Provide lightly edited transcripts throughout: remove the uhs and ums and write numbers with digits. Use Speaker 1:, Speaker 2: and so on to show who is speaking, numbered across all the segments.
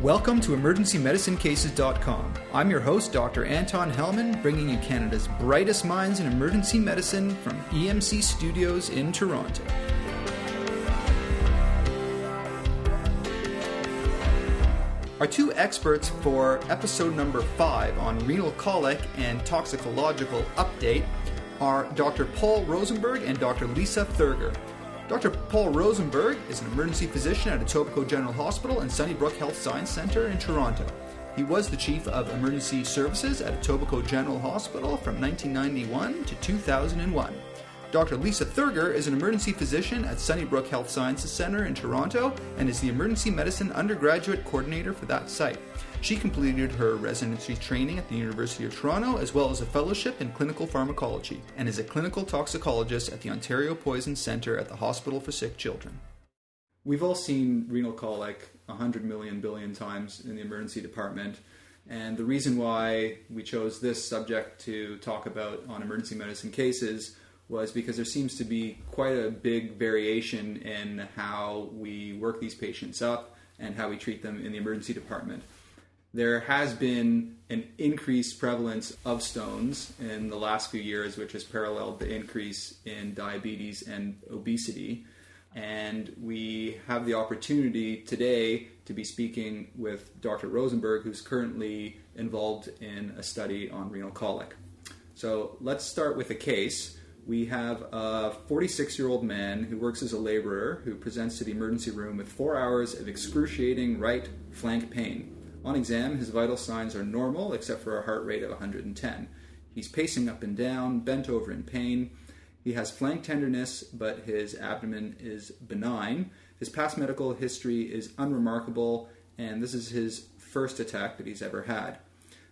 Speaker 1: Welcome to EmergencyMedicineCases.com. I'm your host, Dr. Anton Hellman, bringing you Canada's brightest minds in emergency medicine from EMC Studios in Toronto. Our two experts for episode number 5 on renal colic and toxicological update are Dr. Paul Rosenberg and Dr. Lisa Thurgur. Dr. Paul Rosenberg is an emergency physician at Etobicoke General Hospital and Sunnybrook Health Science Centre in Toronto. He was the Chief of Emergency Services at Etobicoke General Hospital from 1991 to 2001. Dr. Lisa Thurgur is an emergency physician at Sunnybrook Health Sciences Centre in Toronto and is the emergency medicine undergraduate coordinator for that site. She completed her residency training at the University of Toronto as well as a fellowship in clinical pharmacology and is a clinical toxicologist at the Ontario Poison Centre at the Hospital for Sick Children. We've all seen renal colic 100 million billion times in the emergency department, and the reason why we chose this subject to talk about on emergency medicine cases was because there seems to be quite a big variation in how we work these patients up and how we treat them in the emergency department. There has been an increased prevalence of stones in the last few years, which has paralleled the increase in diabetes and obesity. And we have the opportunity today to be speaking with Dr. Rosenberg, who's currently involved in a study on renal colic. So let's start with a case. We have a 46-year-old man who works as a laborer who presents to the emergency room with 4 hours of excruciating right flank pain. On exam, his vital signs are normal except for a heart rate of 110. He's pacing up and down, bent over in pain. He has flank tenderness, but his abdomen is benign. His past medical history is unremarkable, and this is his first attack that he's ever had.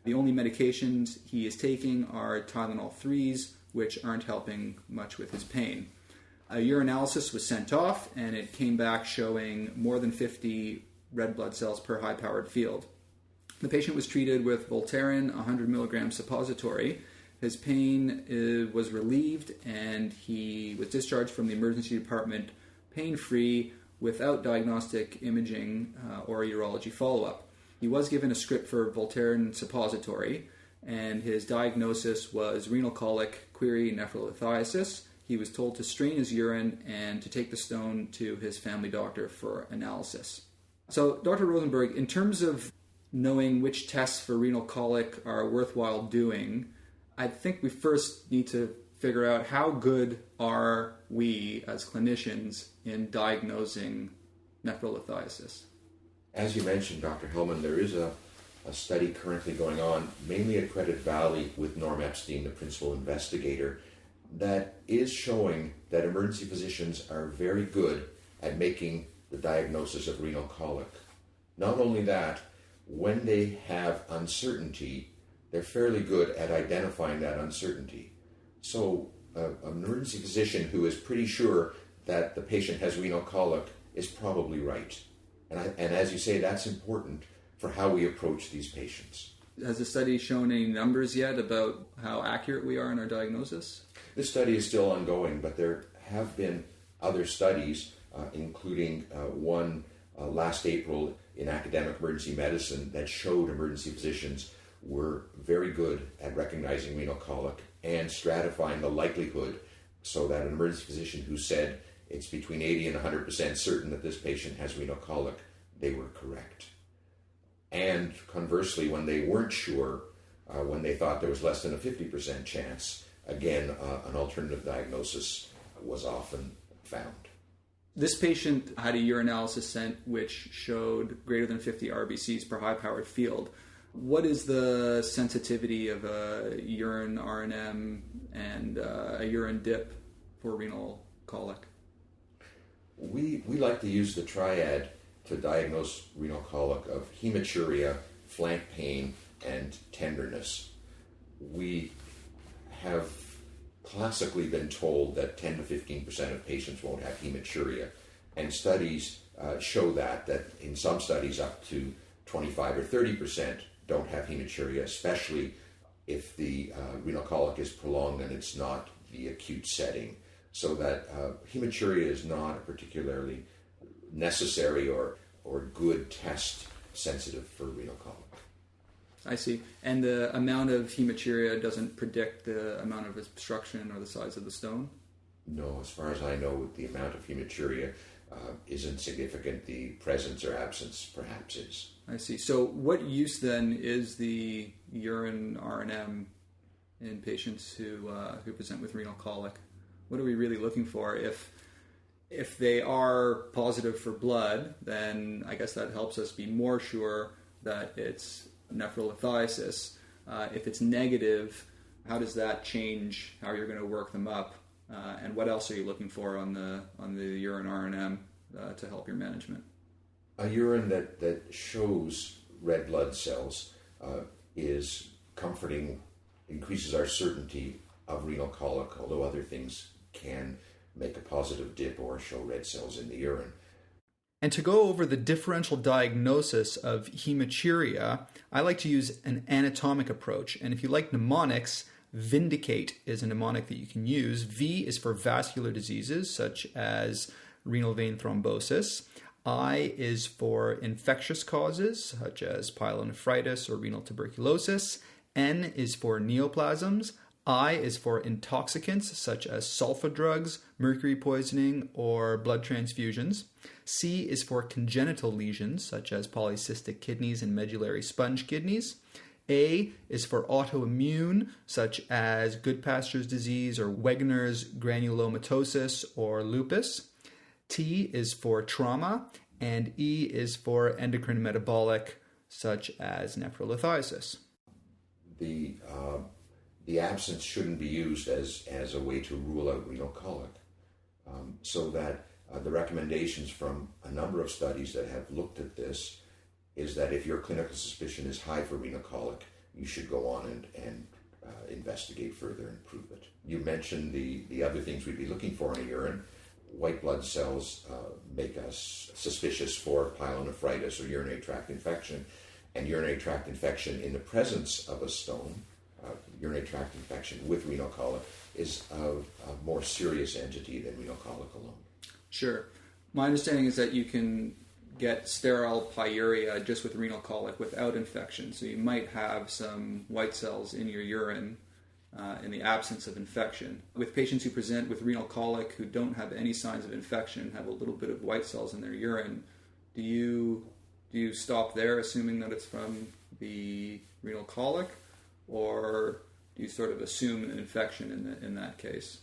Speaker 1: The only medications he is taking are Tylenol 3s, which aren't helping much with his pain. A urinalysis was sent off, and it came back showing more than 50 red blood cells per high-powered field. The patient was treated with Voltaren 100 mg suppository. His pain was relieved, and he was discharged from the emergency department pain-free without diagnostic imaging or urology follow-up. He was given a script for Voltaren suppository, and his diagnosis was renal colic, query nephrolithiasis. He was told to strain his urine and to take the stone to his family doctor for analysis. So, Dr. Rosenberg, in terms of knowing which tests for renal colic are worthwhile doing, I think we first need to figure out how good are we as clinicians in diagnosing nephrolithiasis.
Speaker 2: As you mentioned, Dr. Hellman, there is a study currently going on, mainly at Credit Valley with Norm Epstein, the principal investigator, that is showing that emergency physicians are very good at making the diagnosis of renal colic. Not only that, when they have uncertainty, they're fairly good at identifying that uncertainty. So an emergency physician who is pretty sure that the patient has renal colic is probably right. And as you say, that's important for how we approach these patients.
Speaker 1: Has the study shown any numbers yet about how accurate we are in our diagnosis?
Speaker 2: This study is still ongoing, but there have been other studies, including one last April in academic emergency medicine that showed emergency physicians were very good at recognizing renal colic and stratifying the likelihood so that an emergency physician who said it's between 80 and 100% certain that this patient has renal colic, they were correct. And conversely, when they weren't sure, when they thought there was less than a 50% chance, again, an alternative diagnosis was often found.
Speaker 1: This patient had a urinalysis sent which showed greater than 50 RBCs per high-powered field. What is the sensitivity of a urine RNM and a urine dip for renal colic?
Speaker 2: We like to use the triad to diagnose renal colic of hematuria, flank pain, and tenderness. We have classically been told that 10 to 15% of patients won't have hematuria, and studies show that in some studies up to 25 or 30% don't have hematuria, especially if the renal colic is prolonged and it's not the acute setting. So that hematuria is not a particularly necessary or good test sensitive for renal colic.
Speaker 1: I see. And the amount of hematuria doesn't predict the amount of obstruction or the size of the stone?
Speaker 2: No, as far as I know, the amount of hematuria isn't significant. The presence or absence perhaps is.
Speaker 1: I see. So what use then is the urine RNM in patients who present with renal colic? What are we really looking for? If they are positive for blood, then I guess that helps us be more sure that it's nephrolithiasis. If it's negative, how does that change how you're going to work them up? And what else are you looking for on the urine RNM to help your management?
Speaker 2: A urine that shows red blood cells is comforting, increases our certainty of renal colic, although other things can make a positive dip or show red cells in the urine.
Speaker 1: And to go over the differential diagnosis of hematuria, I like to use an anatomic approach. And if you like mnemonics, Vindicate is a mnemonic that you can use. V is for vascular diseases such as renal vein thrombosis. I is for infectious causes such as pyelonephritis or renal tuberculosis. N is for neoplasms. I is for intoxicants such as sulfa drugs, mercury poisoning, or blood transfusions. C is for congenital lesions such as polycystic kidneys and medullary sponge kidneys. A is for autoimmune such as Goodpasture's disease or Wegener's granulomatosis or lupus. T is for trauma, and E is for endocrine metabolic such as nephrolithiasis.
Speaker 2: The absence shouldn't be used as a way to rule out renal colic, so that the recommendations from a number of studies that have looked at this is that if your clinical suspicion is high for renal colic, you should go on and investigate further and prove it. You mentioned the other things we'd be looking for in a urine. White blood cells make us suspicious for pyelonephritis or urinary tract infection, and urinary tract infection in the presence of a stone, urinary tract infection with renal colic, is a more serious entity than renal colic alone.
Speaker 1: Sure. My understanding is that you can get sterile pyuria just with renal colic without infection. So you might have some white cells in your urine in the absence of infection. With patients who present with renal colic who don't have any signs of infection, have a little bit of white cells in their urine, do you stop there assuming that it's from the renal colic, or do you sort of assume an infection in that case?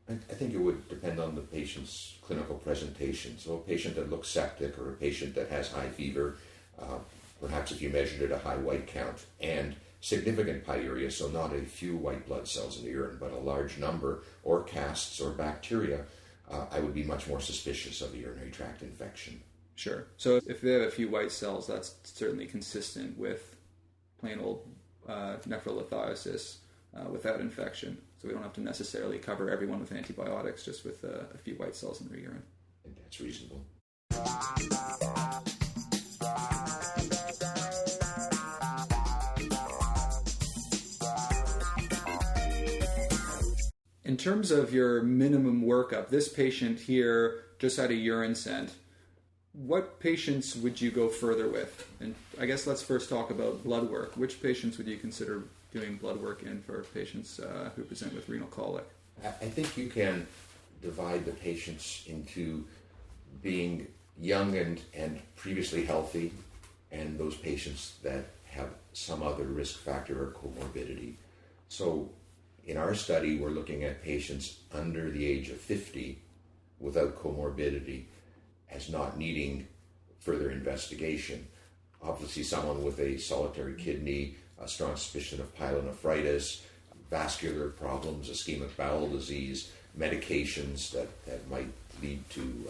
Speaker 2: I think it would depend on the patient's clinical presentation. So a patient that looks septic or a patient that has high fever, perhaps if you measured at a high white count, and significant pyuria, so not a few white blood cells in the urine, but a large number, or casts or bacteria, I would be much more suspicious of a urinary tract infection.
Speaker 1: Sure. So if they have a few white cells, that's certainly consistent with plain old nephrolithiasis without infection. So we don't have to necessarily cover everyone with antibiotics, just with a few white cells in their urine.
Speaker 2: I think that's reasonable.
Speaker 1: In terms of your minimum workup, this patient here just had a urine sent. What patients would you go further with? And I guess let's first talk about blood work. Which patients would you consider doing blood work in for patients who present with renal colic?
Speaker 2: I think you can divide the patients into being young and previously healthy, and those patients that have some other risk factor or comorbidity. So in our study, we're looking at patients under the age of 50 without comorbidity as not needing further investigation. Obviously, someone with a solitary kidney, a strong suspicion of pyelonephritis, vascular problems, ischemic bowel disease, medications that might lead to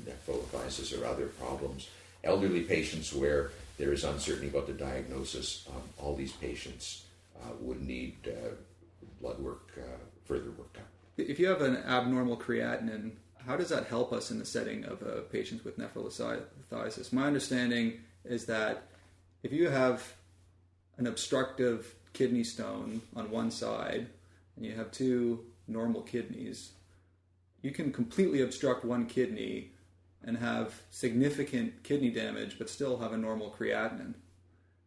Speaker 2: nephrolithiasis or other problems. Elderly patients where there is uncertainty about the diagnosis, all these patients would need blood work, further workup.
Speaker 1: If you have an abnormal creatinine, how does that help us in the setting of patients with nephrolithiasis? My understanding is that if you have an obstructive kidney stone on one side and you have two normal kidneys, you can completely obstruct one kidney and have significant kidney damage but still have a normal creatinine.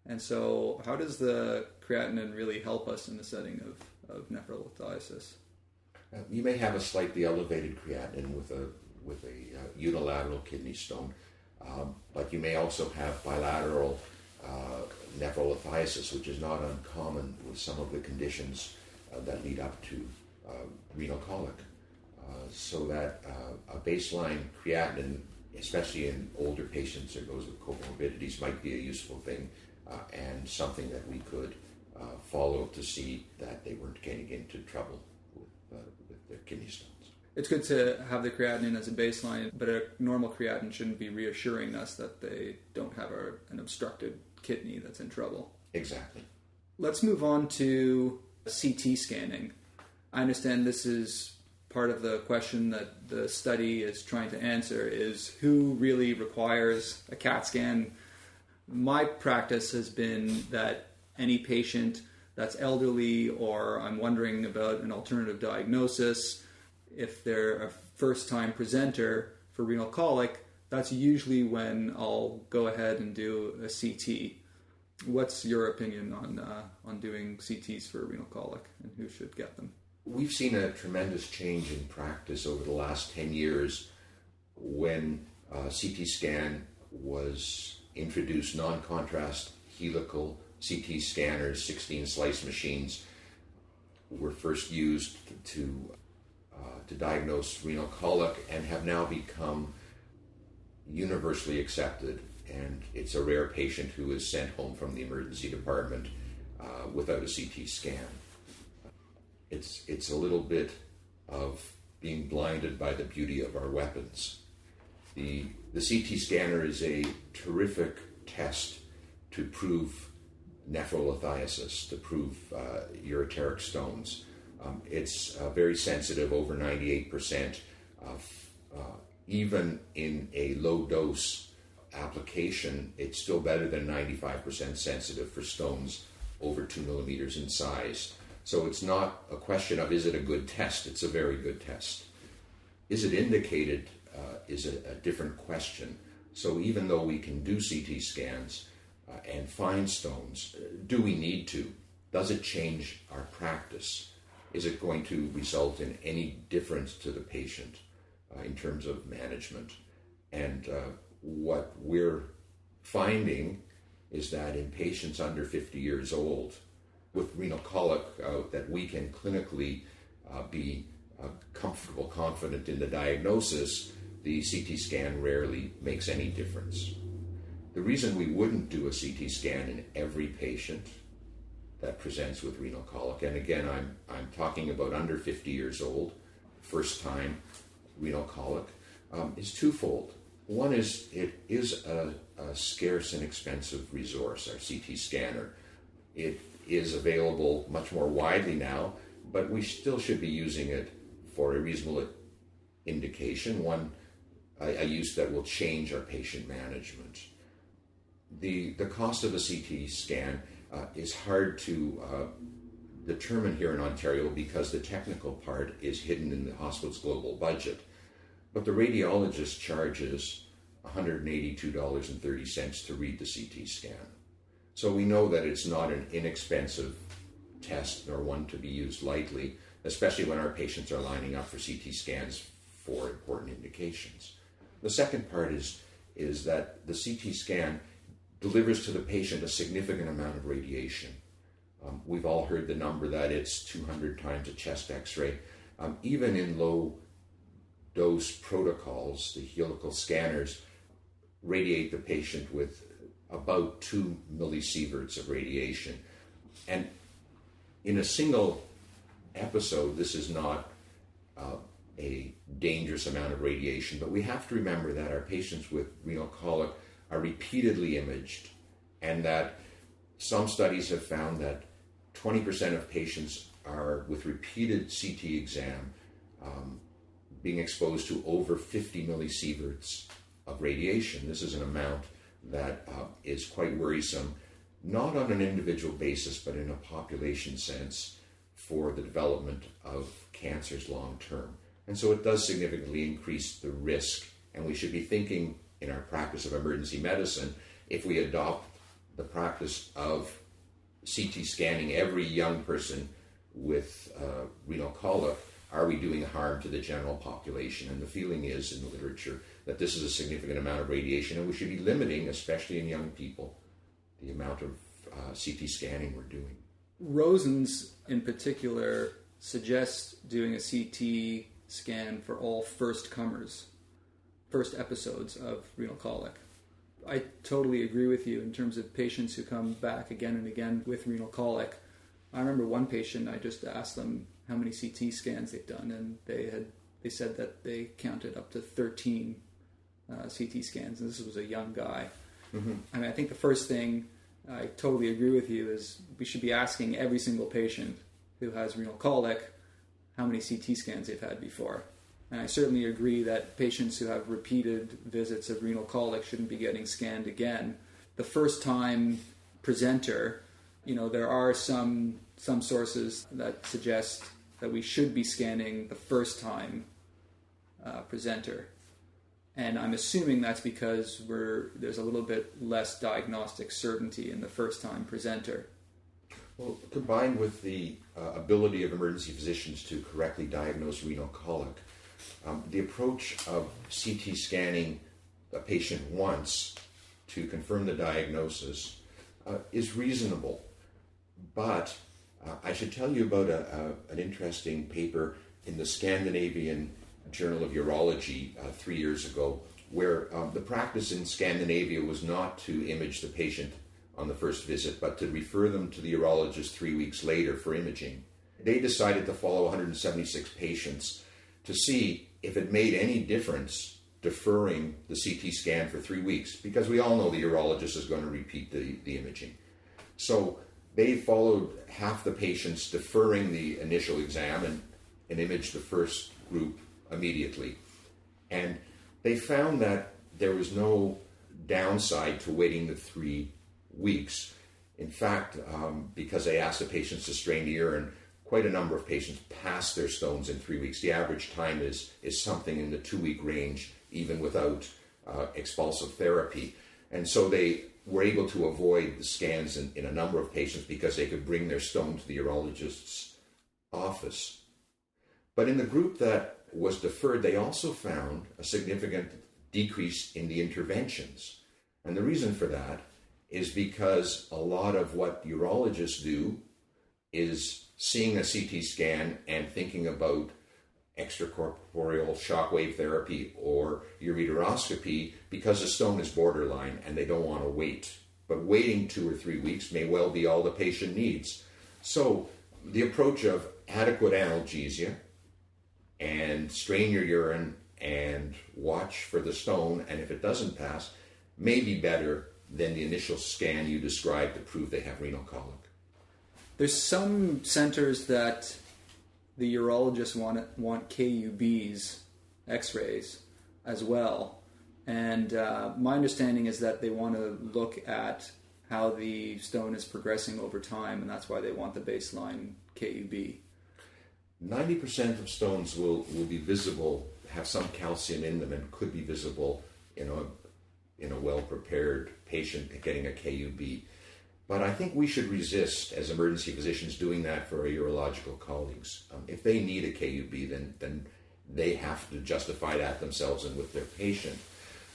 Speaker 1: And so how does the creatinine really help us in the setting of nephrolithiasis?
Speaker 2: You may have a slightly elevated creatinine with a unilateral kidney stone, but you may also have bilateral nephrolithiasis, which is not uncommon with some of the conditions that lead up to renal colic. So that a baseline creatinine, especially in older patients or those with comorbidities, might be a useful thing and something that we could follow to see that they weren't getting into trouble with their kidney stones.
Speaker 1: It's good to have the creatinine as a baseline, but a normal creatinine shouldn't be reassuring us that they don't have an obstructed kidney that's in trouble.
Speaker 2: Exactly.
Speaker 1: Let's move on to CT scanning. I understand this is part of the question that the study is trying to answer, is who really requires a CAT scan. My practice has been that any patient that's elderly, or I'm wondering about an alternative diagnosis, if they're a first-time presenter for renal colic, that's usually when I'll go ahead and do a CT. What's your opinion on doing CTs for renal colic, and who should get them?
Speaker 2: We've seen a tremendous change in practice over the last 10 years when CT scan was introduced. Non-contrast helical CT scanners, 16 slice machines, were first used to diagnose renal colic and have now become universally accepted. And it's a rare patient who is sent home from the emergency department without a CT scan. It's a little bit of being blinded by the beauty of our weapons. The CT scanner is a terrific test to prove nephrolithiasis, to prove ureteric stones. It's very sensitive, over 98%. Even in a low dose application, it's still better than 95% sensitive for stones over 2 millimeters in size. So it's not a question of, is it a good test? It's a very good test. Is it indicated is a different question. So even though we can do CT scans and find stones, do we need to? Does it change our practice? Is it going to result in any difference to the patient in terms of management? And what we're finding is that in patients under 50 years old with renal colic, that we can clinically be comfortable, confident in the diagnosis, the CT scan rarely makes any difference. The reason we wouldn't do a CT scan in every patient that presents with renal colic, and again, I'm talking about under 50 years old, first time renal colic, is twofold. One is it is a scarce and expensive resource, our CT scanner. It is available much more widely now, but we still should be using it for a reasonable indication, a use that will change our patient management. The cost of a CT scan is hard to determine here in Ontario because the technical part is hidden in the hospital's global budget. But the radiologist charges $182.30 to read the CT scan. So we know that it's not an inexpensive test nor one to be used lightly, especially when our patients are lining up for CT scans for important indications. The second part is that the CT scan delivers to the patient a significant amount of radiation. We've all heard the number that it's 200 times a chest x-ray. Even in low dose protocols, the helical scanners radiate the patient with about 2 millisieverts of radiation. And in a single episode, this is not a dangerous amount of radiation, but we have to remember that our patients with renal colic are repeatedly imaged, and that some studies have found that 20% of patients are, with repeated CT exam, being exposed to over 50 millisieverts of radiation. This is an amount that is quite worrisome, not on an individual basis, but in a population sense for the development of cancers long term. And so it does significantly increase the risk And we should be thinking in our practice of emergency medicine, if we adopt the practice of CT scanning every young person with renal colic, are we doing harm to the general population? And the feeling is in the literature that this is a significant amount of radiation, and we should be limiting, especially in young people, the amount of CT scanning we're doing.
Speaker 1: Rosen's, in particular, suggests doing a CT scan for all first episodes of renal colic. I totally agree with you in terms of patients who come back again and again with renal colic. I remember one patient, I just asked them how many CT scans they've done, and they said that they counted up to 13 CT scans, and this was a young guy. Mm-hmm. I mean, I think the first thing, I totally agree with you, is we should be asking every single patient who has renal colic how many CT scans they've had before. And I certainly agree that patients who have repeated visits of renal colic shouldn't be getting scanned again. The first time presenter, there are some sources that suggest that we should be scanning the first time presenter. And I'm assuming that's because there's a little bit less diagnostic certainty in the first time presenter.
Speaker 2: Well, combined with the ability of emergency physicians to correctly diagnose renal colic, the approach of CT scanning a patient once to confirm the diagnosis is reasonable. But I should tell you about an interesting paper in the Scandinavian Journal of Urology 3 years ago, where the practice in Scandinavia was not to image the patient on the first visit, but to refer them to the urologist 3 weeks later for imaging. They decided to follow 176 patients to see if it made any difference deferring the CT scan for 3 weeks, because we all know the urologist is going to repeat the imaging. So they followed half the patients deferring the initial exam and imaged the first group immediately. And they found that there was no downside to waiting the 3 weeks. In fact, because they asked the patients to strain the urine, quite a number of patients passed their stones in 3 weeks. The average time is something in the 2-week range, even without expulsive therapy. And so they were able to avoid the scans in a number of patients because they could bring their stone to the urologist's office. But in the group that was deferred, they also found a significant decrease in the interventions. And the reason for that is because a lot of what urologists do is seeing a CT scan and thinking about extracorporeal shockwave therapy or ureteroscopy because the stone is borderline and they don't want to wait. But waiting 2 or 3 weeks may well be all the patient needs. So the approach of adequate analgesia and strain your urine and watch for the stone, and if it doesn't pass, may be better than the initial scan you described to prove they have renal colic.
Speaker 1: There's some centers that the urologists want KUBs, x-rays, as well. And my understanding is that they want to look at how the stone is progressing over time, and that's why they want the baseline KUB.
Speaker 2: 90% of stones will be visible, have some calcium in them, and could be visible in a well-prepared patient getting a KUB. But I think we should resist, as emergency physicians, doing that for our urological colleagues. If they need a KUB, then they have to justify that themselves and with their patient.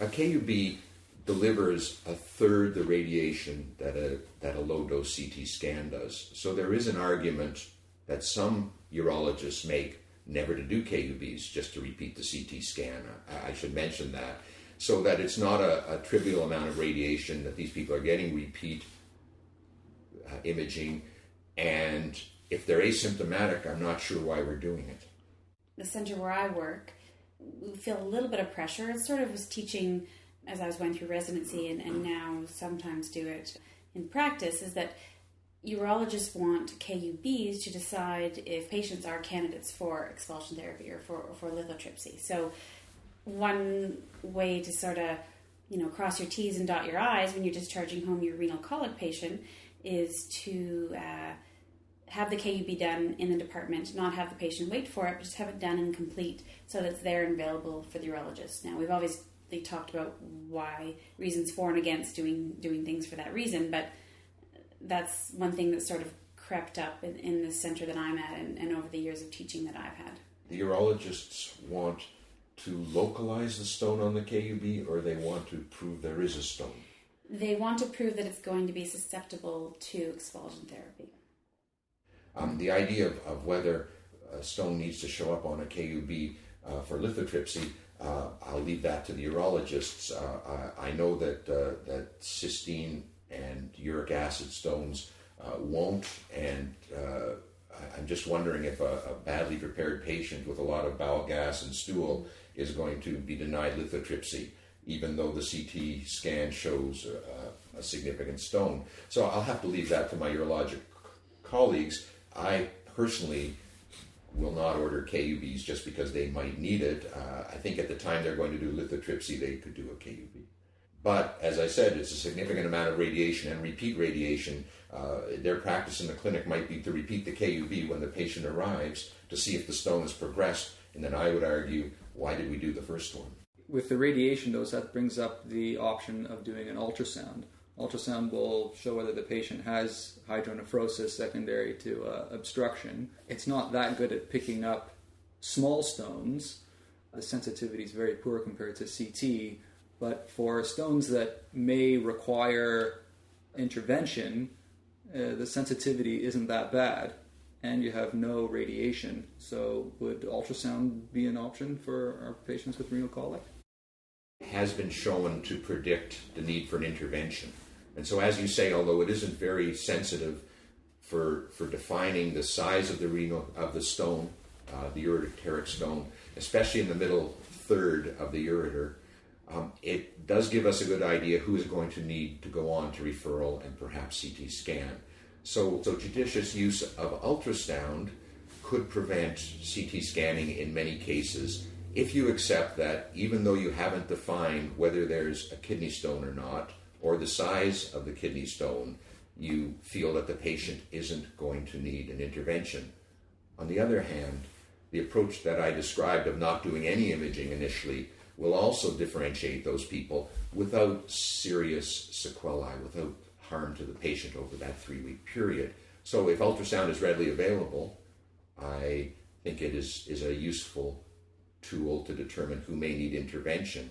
Speaker 2: A KUB delivers a third the radiation that a low-dose CT scan does. So there is an argument that some urologists make never to do KUBs, just to repeat the CT scan. I should mention that, so that it's not a trivial amount of radiation that these people are getting repeat imaging, and if they're asymptomatic, I'm not sure why we're doing it.
Speaker 3: The center where I work, we feel a little bit of pressure. It sort of was teaching as I was going through residency and now sometimes do it in practice, is that urologists want KUBs to decide if patients are candidates for expulsion therapy or for lithotripsy. So one way to sort of, cross your T's and dot your I's when you're discharging home your renal colic patient is to have the KUB done in the department, not have the patient wait for it, but just have it done and complete so that it's there and available for the urologist. Now, we've always they talked about why reasons for and against doing things for that reason, but that's one thing that sort of crept up in the center that I'm at and over the years of teaching that I've had.
Speaker 2: The urologists want to localize the stone on the KUB, or they want to prove there is a stone?
Speaker 3: They want to prove that it's going to be susceptible to expulsion therapy.
Speaker 2: The idea of whether a stone needs to show up on a KUB for lithotripsy, I'll leave that to the urologists. I know that cysteine and uric acid stones won't, and I'm just wondering if a badly prepared patient with a lot of bowel gas and stool is going to be denied lithotripsy, even though the CT scan shows a significant stone. So I'll have to leave that to my urologic colleagues. I personally will not order KUBs just because they might need it. I think at the time they're going to do lithotripsy, they could do a KUB. But as I said, it's a significant amount of radiation and repeat radiation. Their practice in the clinic might be to repeat the KUB when the patient arrives to see if the stone has progressed. And then I would argue, why did we do the first one?
Speaker 1: With the radiation dose, that brings up the option of doing an ultrasound. Ultrasound will show whether the patient has hydronephrosis secondary to obstruction. It's not that good at picking up small stones. The sensitivity is very poor compared to CT, but for stones that may require intervention, the sensitivity isn't that bad, and you have no radiation. So would ultrasound be an option for our patients with renal colic?
Speaker 2: It has been shown to predict the need for an intervention. And so, as you say, although it isn't very sensitive for defining the size of the stone, the ureteric stone, especially in the middle third of the ureter, it does give us a good idea who is going to need to go on to referral and perhaps CT scan. So judicious use of ultrasound could prevent CT scanning in many cases if you accept that even though you haven't defined whether there's a kidney stone or not, or the size of the kidney stone, you feel that the patient isn't going to need an intervention. On the other hand, the approach that I described of not doing any imaging initially will also differentiate those people without serious sequelae, without harm to the patient over that 3-week period. So if ultrasound is readily available, I think it is a useful tool to determine who may need intervention.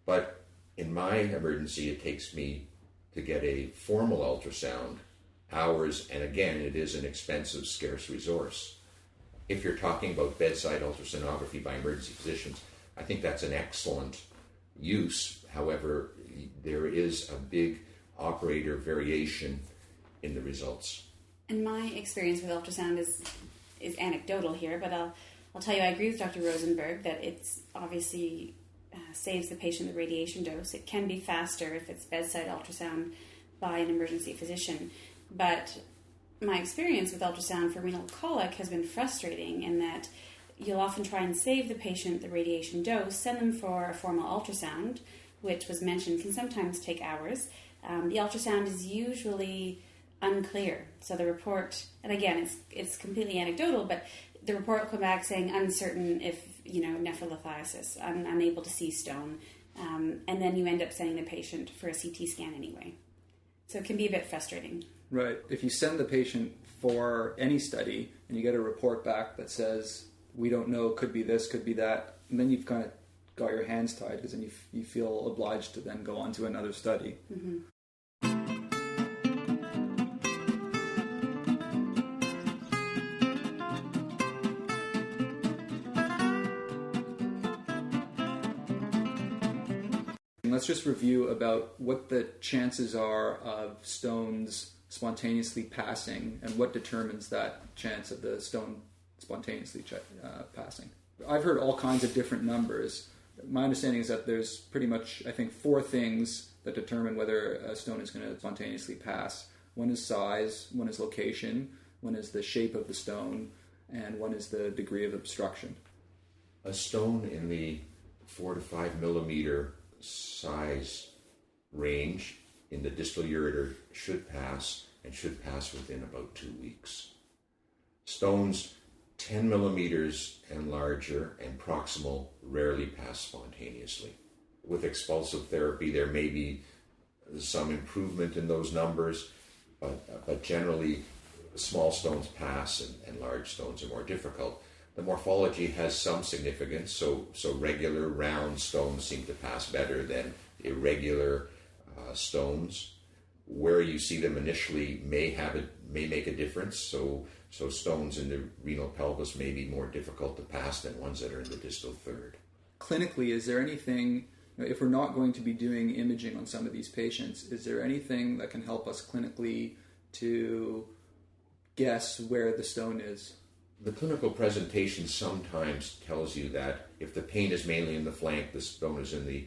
Speaker 2: But in my emergency, it takes me to get a formal ultrasound, hours, and again, it is an expensive, scarce resource. If you're talking about bedside ultrasonography by emergency physicians, I think that's an excellent use. However, there is a big operator variation in the results.
Speaker 3: And my experience with ultrasound is anecdotal here, but I'll tell you, I agree with Dr. Rosenberg that it's obviously saves the patient the radiation dose. It can be faster if it's bedside ultrasound by an emergency physician. But my experience with ultrasound for renal colic has been frustrating in that you'll often try and save the patient the radiation dose, send them for a formal ultrasound, which was mentioned can sometimes take hours. The ultrasound is usually unclear. So the report, and again, it's completely anecdotal, but the report will come back saying uncertain if, nephrolithiasis, unable to see stone, and then you end up sending the patient for a CT scan anyway. So it can be a bit frustrating.
Speaker 1: Right. If you send the patient for any study and you get a report back that says, we don't know, could be this, could be that, and then you've kind of got your hands tied because then you feel obliged to then go on to another study.
Speaker 3: Mm-hmm.
Speaker 1: Let's just review about what the chances are of stones spontaneously passing and what determines that chance of the stone spontaneously passing. I've heard all kinds of different numbers. My understanding is that there's pretty much, I think, 4 things that determine whether a stone is going to spontaneously pass. One is size, one is location, one is the shape of the stone, and one is the degree of obstruction.
Speaker 2: A stone in the 4 to 5 millimeter size range in the distal ureter should pass within about 2 weeks. Stones 10 millimeters and larger and proximal rarely pass spontaneously. with expulsive therapy, there may be some improvement in those numbers, but generally small stones pass and large stones are more difficult. The morphology has some significance, so regular round stones seem to pass better than irregular stones. Where you see them initially may make a difference, so stones in the renal pelvis may be more difficult to pass than ones that are in the distal third.
Speaker 1: Clinically, is there anything, if we're not going to be doing imaging on some of these patients, is there anything that can help us clinically to guess where the stone is?
Speaker 2: The clinical presentation sometimes tells you that if the pain is mainly in the flank, the stone is in the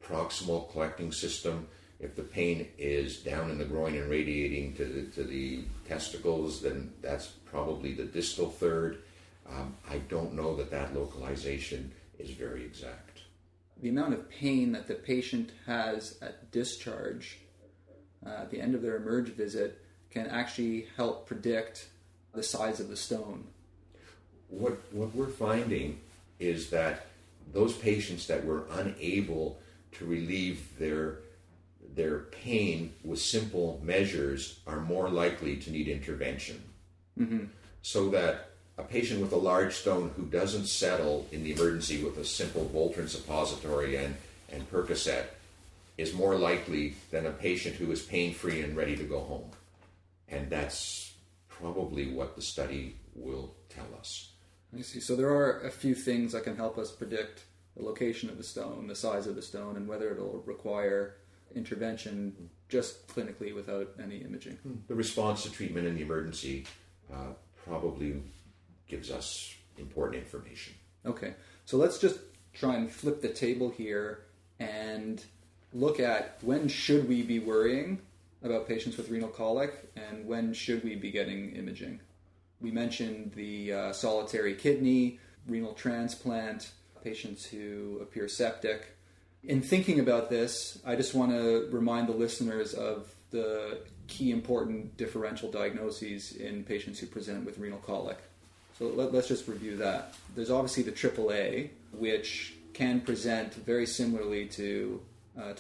Speaker 2: proximal collecting system. If the pain is down in the groin and radiating to the testicles, then that's probably the distal third. I don't know that localization is very exact.
Speaker 1: The amount of pain that the patient has at discharge at the end of their emerge visit can actually help predict the size of the stone.
Speaker 2: What we're finding is that those patients that were unable to relieve their pain with simple measures are more likely to need intervention. Mm-hmm. So that a patient with a large stone who doesn't settle in the emergency with a simple Voltaren suppository and Percocet is more likely than a patient who is pain-free and ready to go home. And that's probably what the study will tell us.
Speaker 1: I see. So there are a few things that can help us predict the location of the stone, the size of the stone, and whether it'll require intervention just clinically without any imaging.
Speaker 2: The response to treatment in the emergency probably gives us important information.
Speaker 1: Okay, so let's just try and flip the table here and look at when should we be worrying about patients with renal colic and when should we be getting imaging. We mentioned the solitary kidney, renal transplant, patients who appear septic. In thinking about this, I just want to remind the listeners of the key important differential diagnoses in patients who present with renal colic. So let's just review that. There's obviously the AAA, which can present very similarly to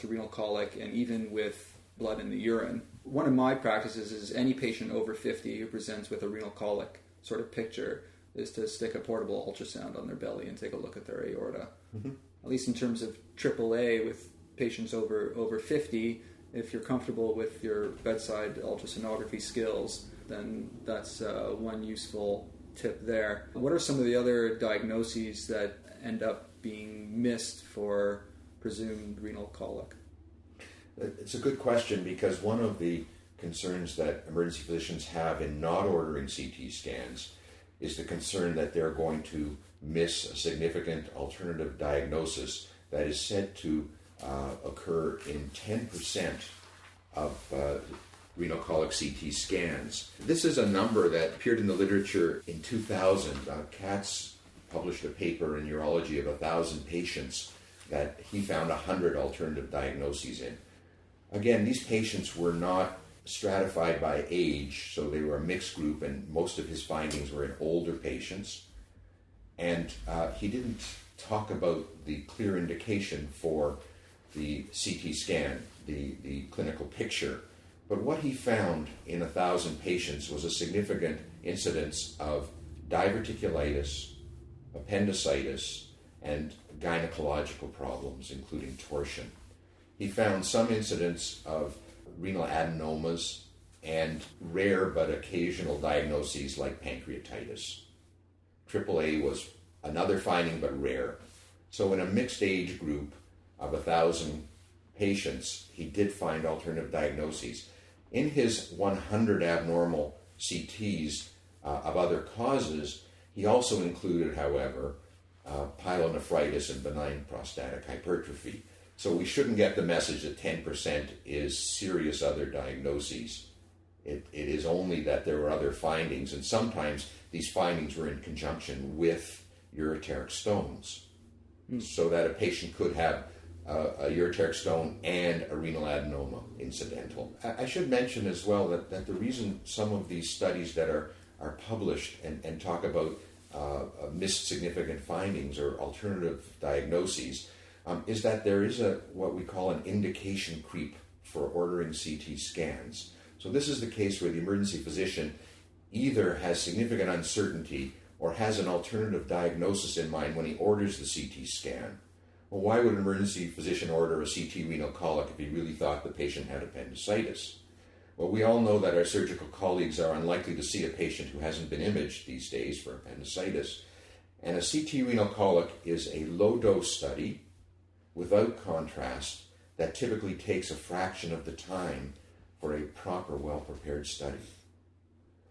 Speaker 1: renal colic and even with blood in the urine. One of my practices is any patient over 50 who presents with a renal colic sort of picture is to stick a portable ultrasound on their belly and take a look at their aorta. Mm-hmm. At least in terms of AAA with patients over 50, if you're comfortable with your bedside ultrasonography skills, then that's one useful tip there. What are some of the other diagnoses that end up being missed for presumed renal colic?
Speaker 2: It's a good question because one of the concerns that emergency physicians have in not ordering CT scans is the concern that they're going to miss a significant alternative diagnosis that is said to occur in 10% of renal colic CT scans. This is a number that appeared in the literature in 2000. Katz published a paper in Urology of 1,000 patients that he found 100 alternative diagnoses in. Again, these patients were not stratified by age, so they were a mixed group, and most of his findings were in older patients. And he didn't talk about the clear indication for the CT scan, the clinical picture. But what he found in 1,000 patients was a significant incidence of diverticulitis, appendicitis, and gynecological problems, including torsion. He found some incidence of renal adenomas and rare but occasional diagnoses like pancreatitis. AAA was another finding but rare. So in a mixed age group of 1,000 patients, he did find alternative diagnoses. In his 100 abnormal CTs of other causes, he also included, however, pyelonephritis and benign prostatic hypertrophy. So we shouldn't get the message that 10% is serious other diagnoses. It is only that there were other findings, and sometimes these findings were in conjunction with ureteric stones, so that a patient could have a ureteric stone and a renal adenoma incidental. I should mention as well that the reason some of these studies that are published and talk about missed significant findings or alternative diagnoses, is that there is what we call an indication creep for ordering CT scans. So this is the case where the emergency physician either has significant uncertainty or has an alternative diagnosis in mind when he orders the CT scan. Well, why would an emergency physician order a CT renal colic if he really thought the patient had appendicitis? Well, we all know that our surgical colleagues are unlikely to see a patient who hasn't been imaged these days for appendicitis. And a CT renal colic is a low-dose study without contrast that typically takes a fraction of the time for a proper, well-prepared study.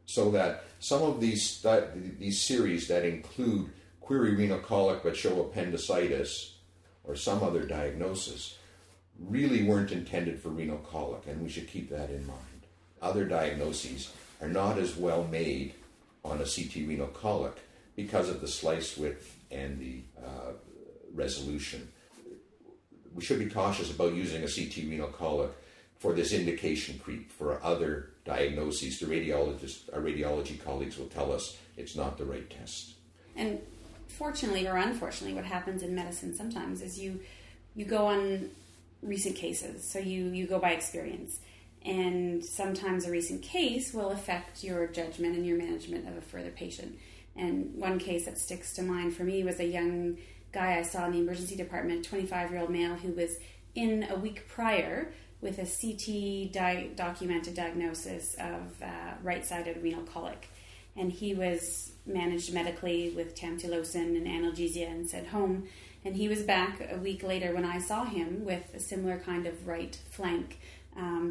Speaker 2: So that some of these series that include query renal colic but show appendicitis or some other diagnosis really weren't intended for renal colic, and we should keep that in mind. Other diagnoses are not as well made on a CT renal colic because of the slice width and the resolution. We should be cautious about using a CT renal colic for this indication creep. For other diagnoses, our radiology colleagues will tell us it's not the right test.
Speaker 3: And fortunately or unfortunately, what happens in medicine sometimes is you go on recent cases, so you go by experience. And sometimes a recent case will affect your judgment and your management of a further patient. And one case that sticks to mind for me was a young guy I saw in the emergency department, a 25-year-old male who was in a week prior with a CT documented diagnosis of right-sided renal colic. And he was managed medically with tamsulosin and analgesia and sent home. And he was back a week later when I saw him with a similar kind of right flank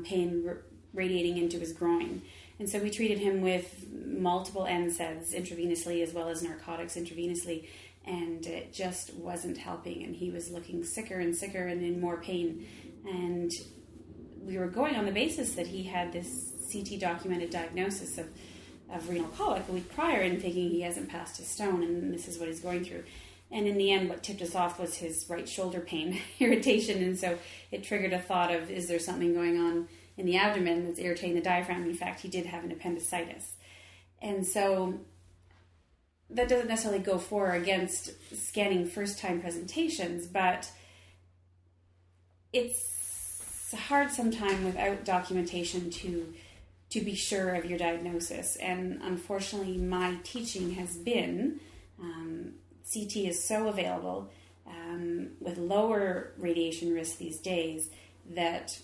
Speaker 3: pain radiating into his groin. And so we treated him with multiple NSAIDs intravenously as well as narcotics intravenously, and it just wasn't helping, and he was looking sicker and sicker and in more pain. And we were going on the basis that he had this CT documented diagnosis of renal colic a week prior and thinking he hasn't passed his stone and this is what he's going through. And in the end, what tipped us off was his right shoulder pain irritation, and so it triggered a thought of, is there something going on in the abdomen that's irritating the diaphragm? In fact, he did have an appendicitis. And so that doesn't necessarily go for or against scanning first-time presentations, but it's hard sometimes without documentation to be sure of your diagnosis. And unfortunately, my teaching has been CT is so available with lower radiation risk these days that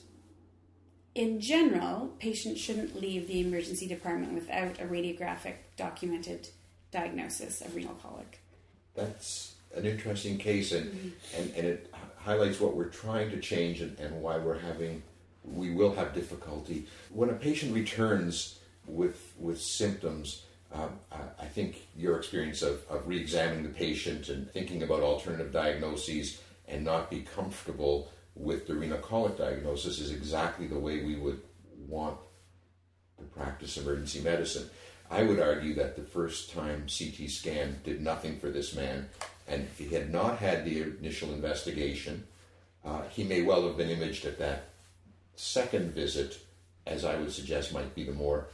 Speaker 3: in general, patients shouldn't leave the emergency department without a radiographic documented diagnosis of renal colic.
Speaker 2: That's an interesting case, and it highlights what we're trying to change and why we will have difficulty. When a patient returns with symptoms, I think your experience of re-examining the patient and thinking about alternative diagnoses and not be comfortable with the renal colic diagnosis is exactly the way we would want to practice emergency medicine. I would argue that the first time CT scan did nothing for this man, and if he had not had the initial investigation, he may well have been imaged at that second visit, as I would suggest might be the more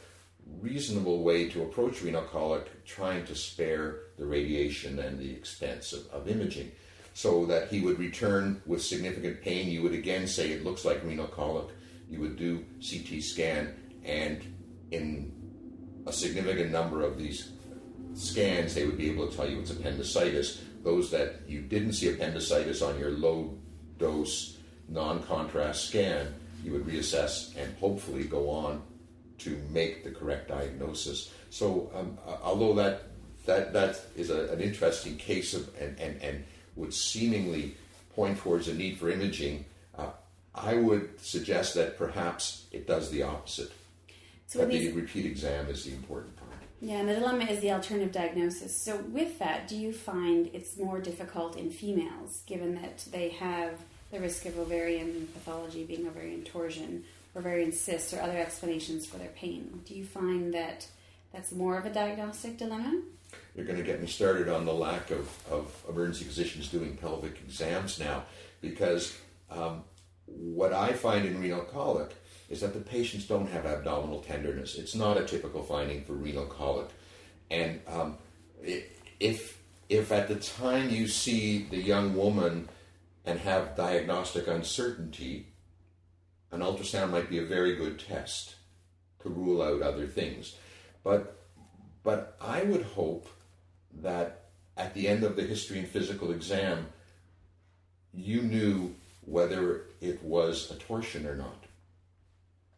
Speaker 2: reasonable way to approach renal colic, trying to spare the radiation and the expense of imaging, so that he would return with significant pain. You would again say it looks like renal colic. You would do CT scan, and in a significant number of these scans, they would be able to tell you it's appendicitis. Those that you didn't see appendicitis on your low-dose, non-contrast scan, you would reassess and hopefully go on to make the correct diagnosis. So although that is an interesting case and would seemingly point towards a need for imaging, I would suggest that perhaps it does the opposite. So that the repeat exam is the important part.
Speaker 3: Yeah, and the dilemma is the alternative diagnosis. So with that, do you find it's more difficult in females, given that they have the risk of ovarian pathology being ovarian torsion, ovarian cysts, or other explanations for their pain? Do you find that that's more of a diagnostic dilemma?
Speaker 2: You're going to get me started on the lack of emergency physicians doing pelvic exams now, because what I find in renal colic is that the patients don't have abdominal tenderness. It's not a typical finding for renal colic. And if at the time you see the young woman and have diagnostic uncertainty, an ultrasound might be a very good test to rule out other things. But I would hope that at the end of the history and physical exam, you knew whether it was a torsion or not.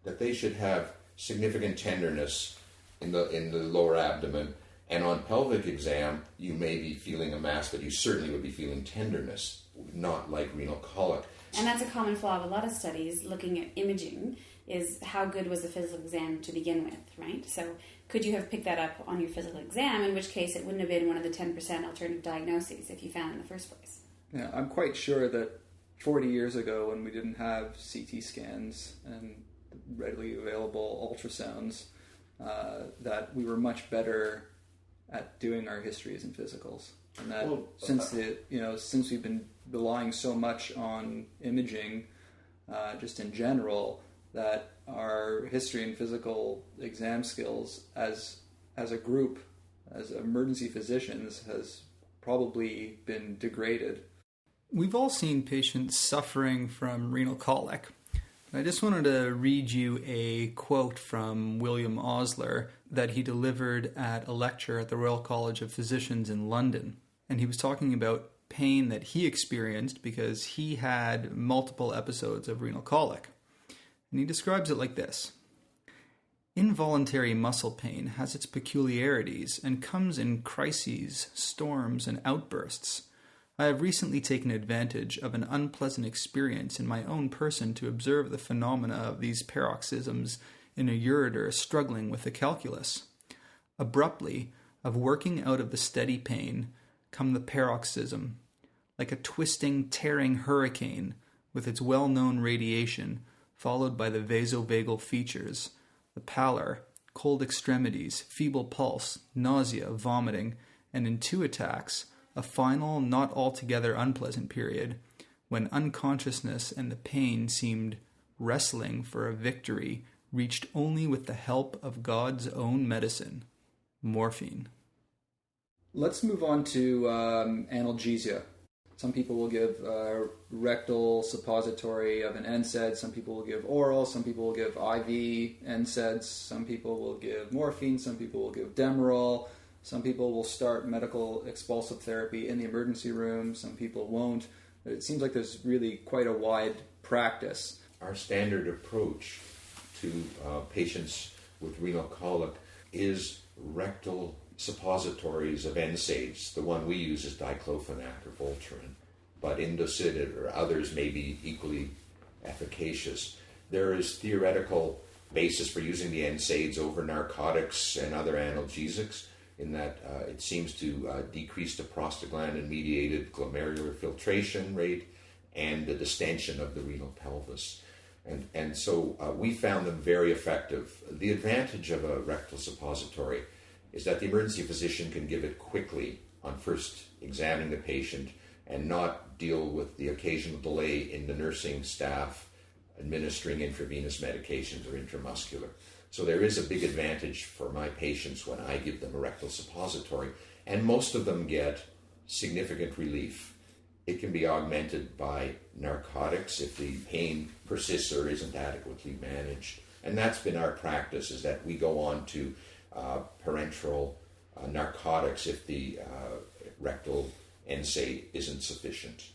Speaker 2: That they should have significant tenderness in the lower abdomen, and on pelvic exam, you may be feeling a mass, but you certainly would be feeling tenderness, not like renal colic.
Speaker 3: And that's a common flaw of a lot of studies looking at imaging, is how good was the physical exam to begin with, right? So could you have picked that up on your physical exam, in which case it wouldn't have been one of the 10% alternative diagnoses if you found it in the first place?
Speaker 1: Yeah, I'm quite sure that 40 years ago, when we didn't have CT scans and readily available ultrasounds, that we were much better at doing our histories and physicals. And that since we've been relying so much on imaging, just in general, that our history and physical exam skills as a group, as emergency physicians, has probably been degraded. We've all seen patients suffering from renal colic. I just wanted to read you a quote from William Osler that he delivered at a lecture at the Royal College of Physicians in London. And he was talking about pain that he experienced because he had multiple episodes of renal colic. And he describes it like this: involuntary muscle pain has its peculiarities and comes in crises, storms, and outbursts. I have recently taken advantage of an unpleasant experience in my own person to observe the phenomena of these paroxysms in a ureter struggling with the calculus. Abruptly, of working out of the steady pain, come the paroxysm, like a twisting, tearing hurricane with its well-known radiation, followed by the vasovagal features, the pallor, cold extremities, feeble pulse, nausea, vomiting, and in 2 attacks, a final, not altogether unpleasant period, when unconsciousness and the pain seemed wrestling for a victory reached only with the help of God's own medicine, morphine. Let's move on to analgesia. Some people will give rectal suppository of an NSAID, some people will give oral, some people will give IV NSAIDs, some people will give morphine, some people will give Demerol. Some people will start medical expulsive therapy in the emergency room. Some people won't. It seems like there's really quite a wide practice.
Speaker 2: Our standard approach to patients with renal colic is rectal suppositories of NSAIDs. The one we use is diclofenac or Voltaren, but Indocid or others may be equally efficacious. There is theoretical basis for using the NSAIDs over narcotics and other analgesics, in that it seems to decrease the prostaglandin-mediated glomerular filtration rate and the distension of the renal pelvis. And so we found them very effective. The advantage of a rectal suppository is that the emergency physician can give it quickly on first examining the patient and not deal with the occasional delay in the nursing staff administering intravenous medications or intramuscular. So there is a big advantage for my patients when I give them a rectal suppository, and most of them get significant relief. It can be augmented by narcotics if the pain persists or isn't adequately managed. And that's been our practice, is that we go on to parenteral narcotics if the rectal NSAID isn't sufficient.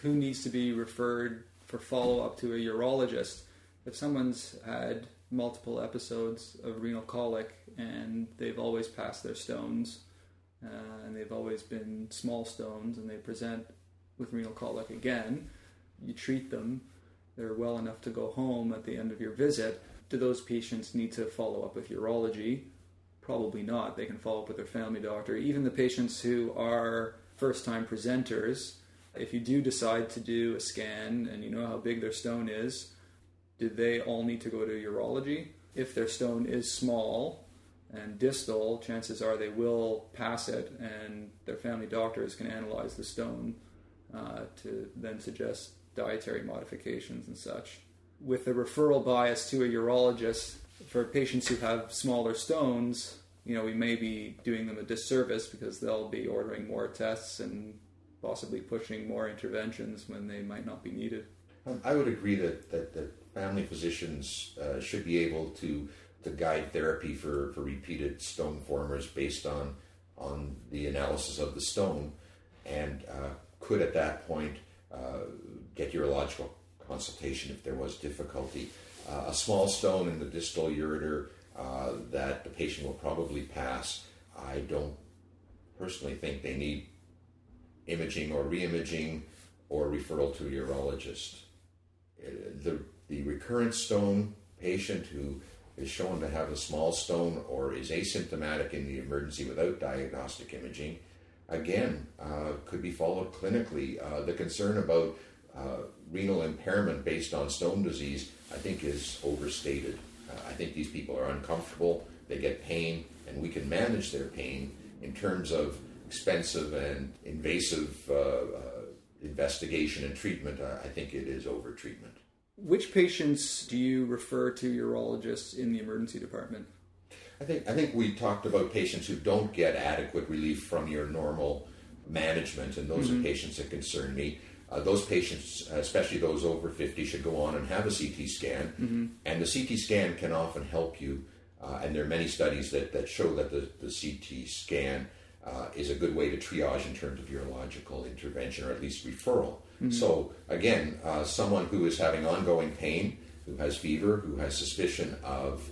Speaker 1: Who needs to be referred for follow-up to a urologist? If someone's had multiple episodes of renal colic and they've always passed their stones, and they've always been small stones, and they present with renal colic again, you treat them, they're well enough to go home at the end of your visit. Do those patients need to follow up with urology? Probably not. They can follow up with their family doctor. Even the patients who are first-time presenters, if you do decide to do a scan and you know how big their stone is, do they all need to go to urology? If their stone is small and distal, chances are they will pass it, and their family doctors can analyze the stone to then suggest dietary modifications and such. With the referral bias to a urologist, for patients who have smaller stones, we may be doing them a disservice because they'll be ordering more tests and possibly pushing more interventions when they might not be needed.
Speaker 2: I would agree that family physicians should be able to guide therapy for repeated stone formers based on the analysis of the stone, and could at that point get urological consultation if there was difficulty. A small stone in the distal ureter that the patient will probably pass, I don't personally think they need imaging or re-imaging or referral to a urologist. The recurrent stone patient who is shown to have a small stone or is asymptomatic in the emergency without diagnostic imaging, again, could be followed clinically. The concern about renal impairment based on stone disease, I think, is overstated. I think these people are uncomfortable, they get pain, and we can manage their pain. In terms of expensive and invasive investigation and treatment, I think it is over-treatment.
Speaker 1: Which patients do you refer to urologists in the emergency department?
Speaker 2: I think we talked about patients who don't get adequate relief from your normal management, and those are patients that concern me. Those patients, especially those over 50, should go on and have a CT scan, and the CT scan can often help you, and there are many studies that show that the CT scan is a good way to triage in terms of urological intervention, or at least referral. So again, someone who is having ongoing pain, who has fever, who has suspicion of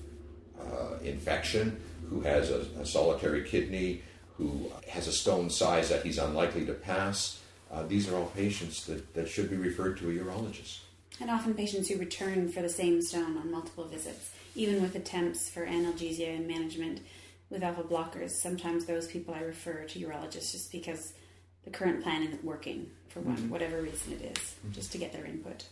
Speaker 2: infection, who has a solitary kidney, who has a stone size that he's unlikely to pass, these are all patients that should be referred to a urologist.
Speaker 3: And often patients who return for the same stone on multiple visits, even with attempts for analgesia and management with alpha blockers, sometimes those people I refer to urologists just because the current plan isn't working for whatever reason it is, just to get their input.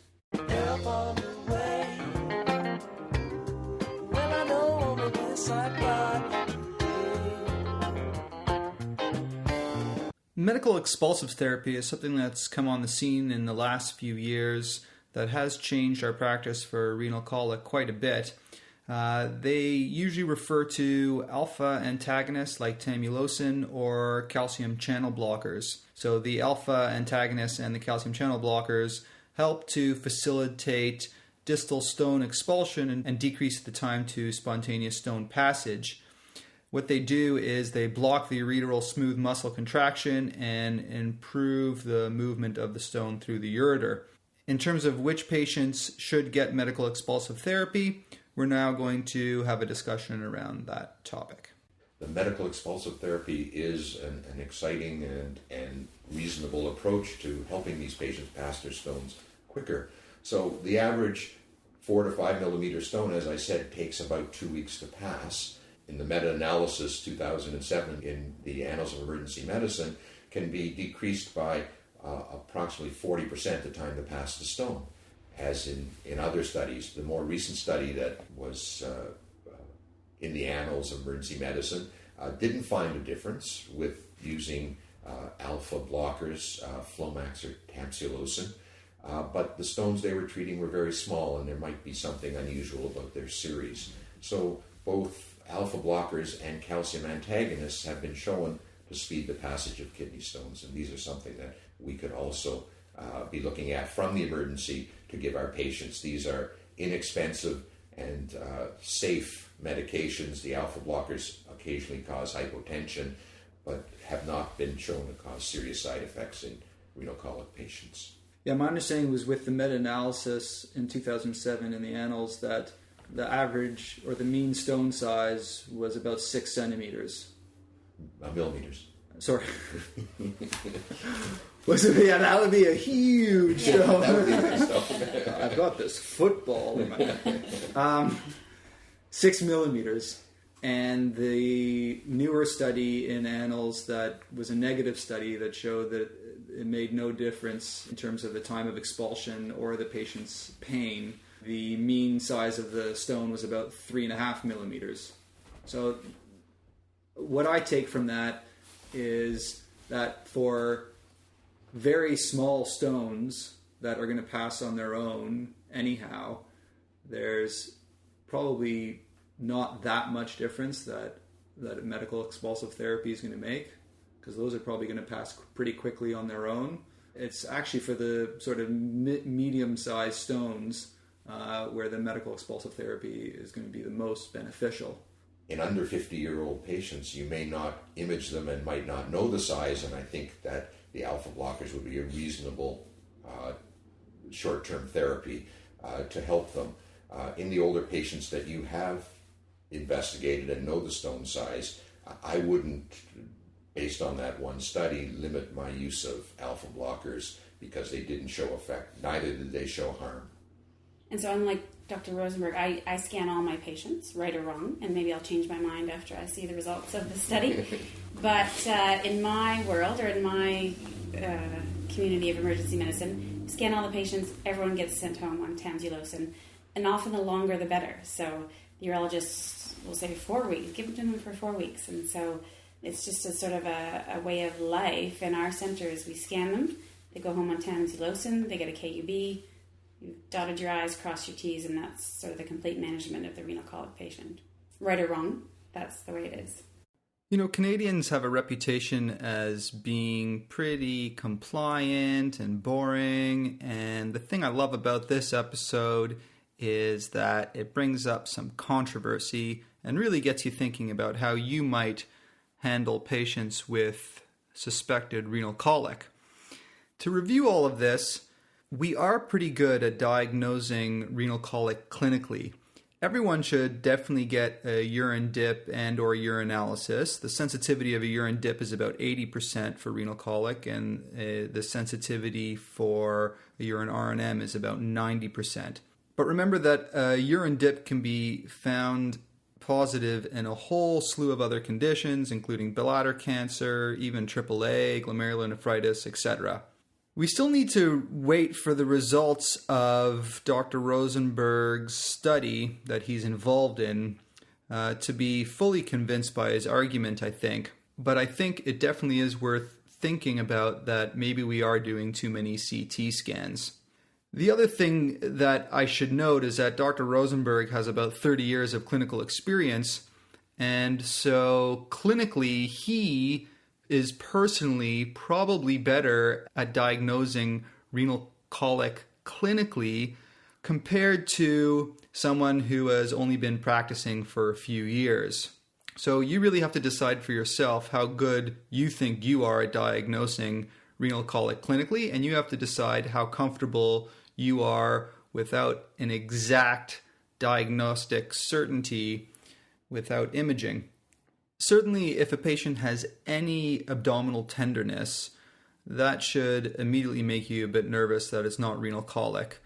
Speaker 1: Medical expulsive therapy is something that's come on the scene in the last few years that has changed our practice for renal colic quite a bit. They usually refer to alpha antagonists like tamsulosin or calcium channel blockers. So the alpha antagonists and the calcium channel blockers help to facilitate distal stone expulsion and decrease the time to spontaneous stone passage. What they do is they block the ureteral smooth muscle contraction and improve the movement of the stone through the ureter. In terms of which patients should get medical expulsive therapy, we're now going to have a discussion around that topic.
Speaker 2: The medical expulsive therapy is an exciting and reasonable approach to helping these patients pass their stones quicker. So the average 4 to 5 millimeter stone, as I said, takes about 2 weeks to pass. In the meta-analysis 2007 in the Annals of Emergency Medicine, can be decreased by approximately 40% the time to pass the stone. As in other studies, the more recent study that was in the Annals of Emergency Medicine didn't find a difference with using alpha blockers, Flomax or tamsulosin, but the stones they were treating were very small, and there might be something unusual about their series. So both alpha blockers and calcium antagonists have been shown to speed the passage of kidney stones, and these are something that we could also be looking at from the emergency to give our patients. These are inexpensive and safe medications. The alpha blockers occasionally cause hypotension, but have not been shown to cause serious side effects in renal colic patients.
Speaker 1: Yeah, my understanding was with the meta-analysis in 2007 in the Annals that the average or the mean stone size was about 6 centimeters.
Speaker 2: Millimeters.
Speaker 1: Sorry. Yeah, that would be a huge stone.
Speaker 2: That would be a big stone.
Speaker 1: I've got this football in my hand. 6 millimeters. And the newer study in Annals that was a negative study that showed that it made no difference in terms of the time of expulsion or the patient's pain. The mean size of the stone was about 3.5 millimeters. So what I take from that is that for very small stones that are going to pass on their own anyhow, there's probably not that much difference that medical expulsive therapy is going to make. because those are probably going to pass pretty quickly on their own. It's actually for the sort of medium-sized stones where the medical expulsive therapy is going to be the most beneficial.
Speaker 2: In under 50-year-old patients, you may not image them and might not know the size, and I think that the alpha blockers would be a reasonable short-term therapy to help them. In the older patients that you have investigated and know the stone size, I wouldn't, based on that one study, limit my use of alpha blockers because they didn't show effect. Neither did they show harm.
Speaker 3: And so unlike Dr. Rosenberg, I scan all my patients, right or wrong, and maybe I'll change my mind after I see the results of the study. But in my world, or in my community of emergency medicine, scan all the patients, everyone gets sent home on tamsulosin, and often the longer the better. So the urologist will say 4 weeks, give it to them for 4 weeks. And so it's just a sort of a way of life. In our centers, we scan them, they go home on tamsulosin, they get a KUB, you've dotted your I's, crossed your T's, and that's sort of the complete management of the renal colic patient. Right or wrong, that's the way it is.
Speaker 1: You know, Canadians have a reputation as being pretty compliant and boring, and the thing I love about this episode is that it brings up some controversy and really gets you thinking about how you might handle patients with suspected renal colic. To review all of this, we are pretty good at diagnosing renal colic clinically. Everyone should definitely get a urine dip and or urinalysis. The sensitivity of a urine dip is about 80% for renal colic, and the sensitivity for a urine RNM is about 90%. But remember that a urine dip can be found positive in a whole slew of other conditions, including bladder cancer, even AAA, glomerulonephritis, etc. We still need to wait for the results of Dr. Rosenberg's study that he's involved in to be fully convinced by his argument, I think. But I think it definitely is worth thinking about that maybe we are doing too many CT scans. The other thing that I should note is that Dr. Rosenberg has about 30 years of clinical experience, and so clinically he is personally probably better at diagnosing renal colic clinically compared to someone who has only been practicing for a few years. So you really have to decide for yourself how good you think you are at diagnosing renal colic clinically, and you have to decide how comfortable you are without an exact diagnostic certainty without imaging. Certainly, if a patient has any abdominal tenderness, that should immediately make you a bit nervous that it's not renal colic.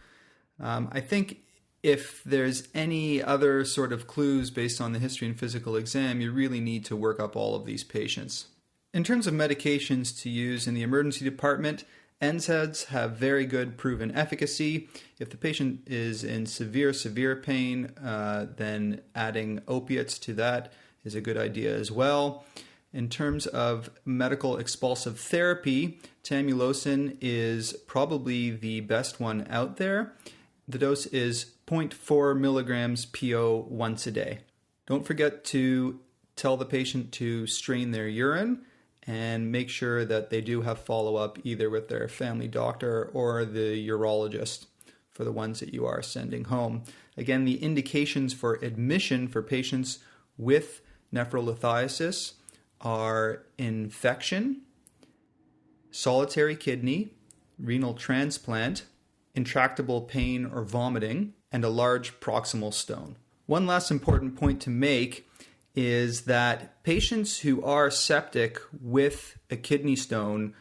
Speaker 1: I think if there's any other sort of clues based on the history and physical exam, you really need to work up all of these patients. In terms of medications to use in the emergency department, NSAIDs have very good proven efficacy. If the patient is in severe pain, then adding opiates to that is a good idea as well. In terms of medical expulsive therapy, tamsulosin is probably the best one out there. The dose is 0.4 milligrams PO once a day. Don't forget to tell the patient to strain their urine and make sure that they do have follow-up either with their family doctor or the urologist for the ones that you are sending home. Again, the indications for admission for patients with nephrolithiasis are infection, solitary kidney, renal transplant, intractable pain or vomiting, and a large proximal stone. One last important point to make is that patients who are septic with a kidney stone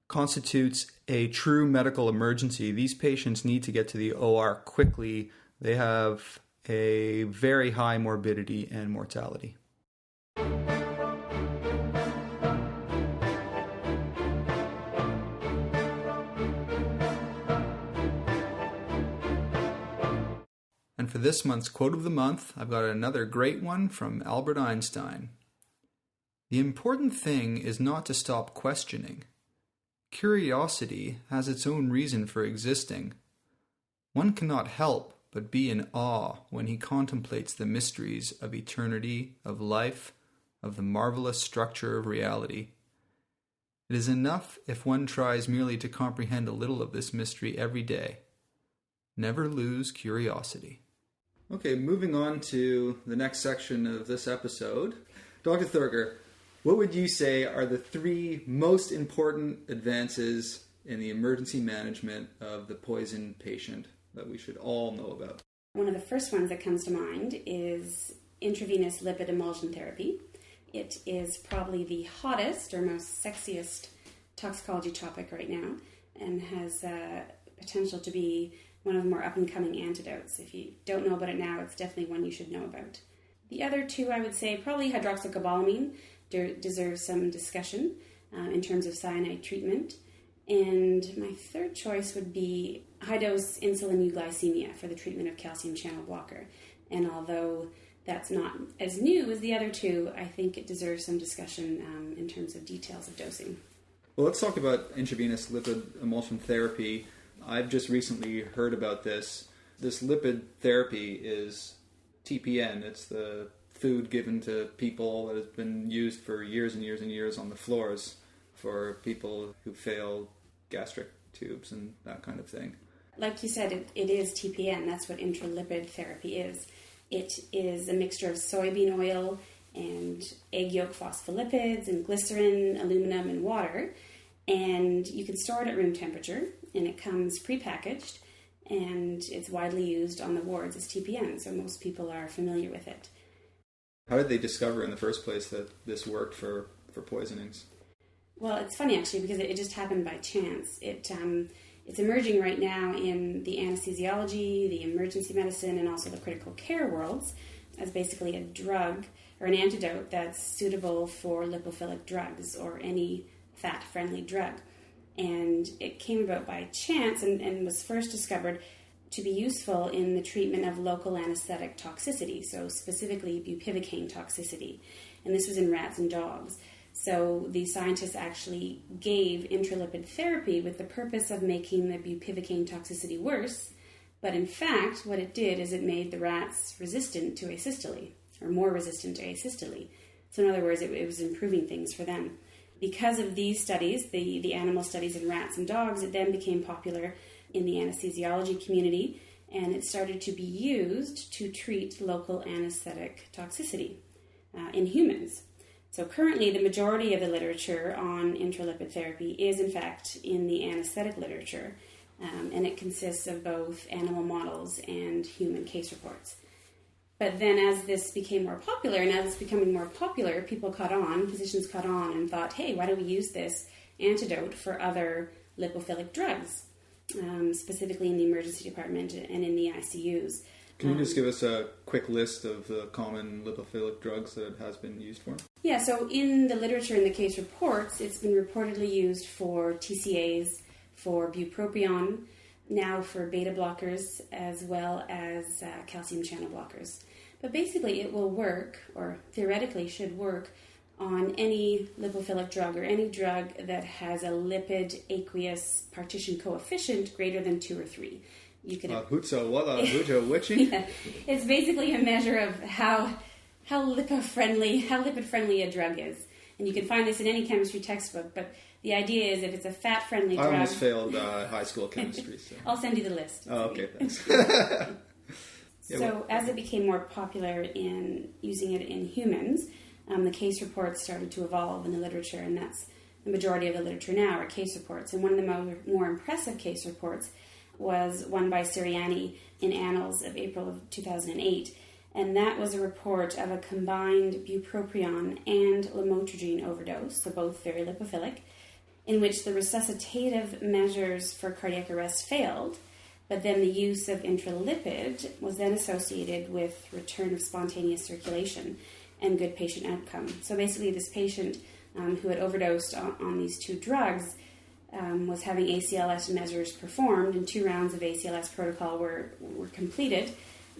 Speaker 1: constitutes a true medical emergency. These patients need to get to the OR quickly. They have a very high morbidity and mortality. And for this month's quote of the month, I've got another great one from Albert Einstein. The important thing is not to stop questioning. Curiosity has its own reason for existing. One cannot help but be in awe when he contemplates the mysteries of eternity, of life, of the marvelous structure of reality. It is enough if one tries merely to comprehend a little of this mystery every day. Never lose curiosity. Okay, moving on to the next section of this episode. Dr. Thurgur, what would you say are the 3 most important advances in the emergency management of the poison patient that we should all know about?
Speaker 3: One of the first ones that comes to mind is intravenous lipid emulsion therapy. It is probably the hottest or most sexiest toxicology topic right now and has potential to be one of the more up-and-coming antidotes. If you don't know about it now, it's definitely one you should know about. The other 2, I would say, probably hydroxocobalamin deserves some discussion in terms of cyanide treatment. And my third choice would be high-dose insulin euglycemia for the treatment of calcium channel blocker. And although that's not as new as the other 2, I think it deserves some discussion in terms of details of dosing.
Speaker 1: Well, let's talk about intravenous lipid emulsion therapy. I've just recently heard about this. This lipid therapy is TPN. It's the food given to people that has been used for years and years and years on the floors for people who fail gastric tubes and that kind of thing.
Speaker 3: Like you said, it is TPN. That's what intralipid therapy is. It is a mixture of soybean oil and egg yolk phospholipids and glycerin, aluminum, and water. And you can store it at room temperature, and it comes prepackaged, and it's widely used on the wards as TPN, so most people are familiar with it.
Speaker 1: How did they discover in the first place that this worked for poisonings?
Speaker 3: Well, it's funny actually because it just happened by chance. It's emerging right now in the anesthesiology, the emergency medicine, and also the critical care worlds as basically a drug or an antidote that's suitable for lipophilic drugs or any fat-friendly drug. And it came about by chance and was first discovered to be useful in the treatment of local anesthetic toxicity, so specifically bupivacaine toxicity. And this was in rats and dogs. So the scientists actually gave intralipid therapy with the purpose of making the bupivacaine toxicity worse, but in fact what it did is it made the rats resistant to asystole, or more resistant to asystole. So in other words, it was improving things for them. Because of these studies, the animal studies in rats and dogs, it then became popular in the anesthesiology community, and it started to be used to treat local anesthetic toxicity in humans. So currently, the majority of the literature on intralipid therapy is, in fact, in the anesthetic literature, and it consists of both animal models and human case reports. But then as this became more popular, and as it's becoming more popular, people caught on, physicians caught on and thought, hey, why don't we use this antidote for other lipophilic drugs, specifically in the emergency department and in the ICUs.
Speaker 1: Can you just give us a quick list of the common lipophilic drugs that it has been used for?
Speaker 3: Yeah, so in the literature, in the case reports, it's been reportedly used for TCAs, for bupropion, now for beta blockers, as well as calcium channel blockers. But basically it will work, or theoretically should work, on any lipophilic drug or any drug that has a lipid aqueous partition coefficient greater than 2 or 3. You could
Speaker 1: yeah,
Speaker 3: it's basically a measure of how lipid friendly a drug is, and you can find this in any chemistry textbook. But the idea is if it's a fat friendly drug.
Speaker 1: I almost failed high school chemistry. So.
Speaker 3: I'll send you the list.
Speaker 1: Oh, okay, thanks.
Speaker 3: So as it became more popular in using it in humans, the case reports started to evolve in the literature, and that's the majority of the literature now are case reports. And one of the more impressive case reports was one by Siriani in Annals of April of 2008, and that was a report of a combined bupropion and lamotrigine overdose, so both very lipophilic, in which the resuscitative measures for cardiac arrest failed, but then the use of intralipid was then associated with return of spontaneous circulation and good patient outcome. So basically this patient who had overdosed on these 2 drugs was having ACLS measures performed, and 2 rounds of ACLS protocol were completed.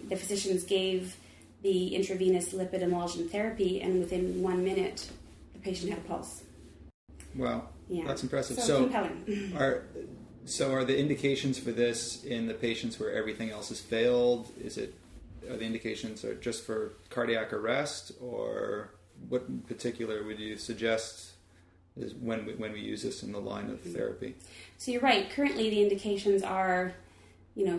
Speaker 3: The physicians gave the intravenous lipid emulsion therapy, and within 1 minute, the patient had a pulse.
Speaker 1: Wow, yeah. That's impressive.
Speaker 3: So compelling.
Speaker 1: Are the indications for this in the patients where everything else has failed? Are the indications just for cardiac arrest, or what in particular would you suggest is when we use this in the line of therapy.
Speaker 3: So you're right. Currently, the indications are,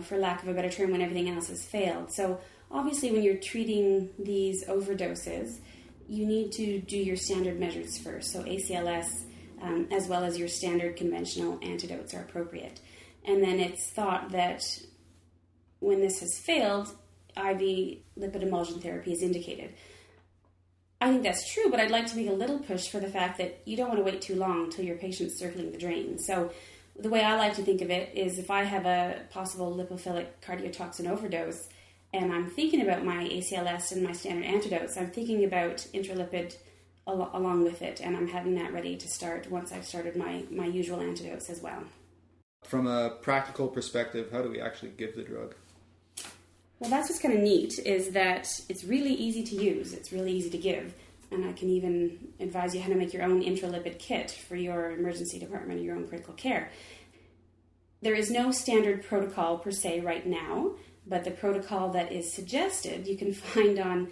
Speaker 3: for lack of a better term, when everything else has failed. So obviously, when you're treating these overdoses, you need to do your standard measures first. So ACLS, as well as your standard conventional antidotes are appropriate. And then it's thought that when this has failed, IV lipid emulsion therapy is indicated. I think that's true, but I'd like to make a little push for the fact that you don't want to wait too long until your patient's circling the drain. So the way I like to think of it is if I have a possible lipophilic cardiotoxin overdose and I'm thinking about my ACLS and my standard antidotes, I'm thinking about intralipid along with it, and I'm having that ready to start once I've started my usual antidotes as well.
Speaker 1: From a practical perspective, how do we actually give the drug?
Speaker 3: Well, that's what's kind of neat, is that it's really easy to use, it's really easy to give, and I can even advise you how to make your own intralipid kit for your emergency department or your own critical care. There is no standard protocol per se right now, but the protocol that is suggested you can find on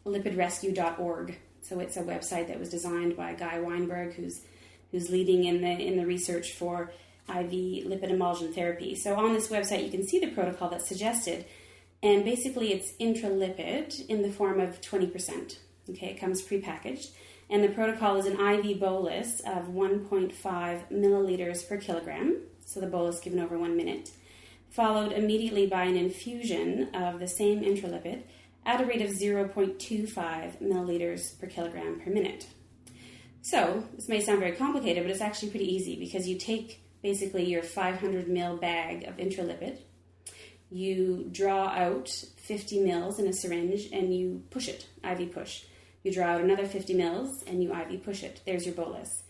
Speaker 3: lipidrescue.org. So it's a website that was designed by Guy Weinberg, who's leading in the research for IV lipid emulsion therapy. So on this website you can see the protocol that's suggested. And basically it's intralipid in the form of 20%. Okay, it comes prepackaged. And the protocol is an IV bolus of 1.5 milliliters per kilogram. So the bolus given over 1 minute. Followed immediately by an infusion of the same intralipid at a rate of 0.25 milliliters per kilogram per minute. So this may sound very complicated, but it's actually pretty easy because you take basically your 500 ml bag of intralipid, you draw out 50 mils in a syringe and you push it, IV push. You draw out another 50 mils and you IV push it. There's your bolus.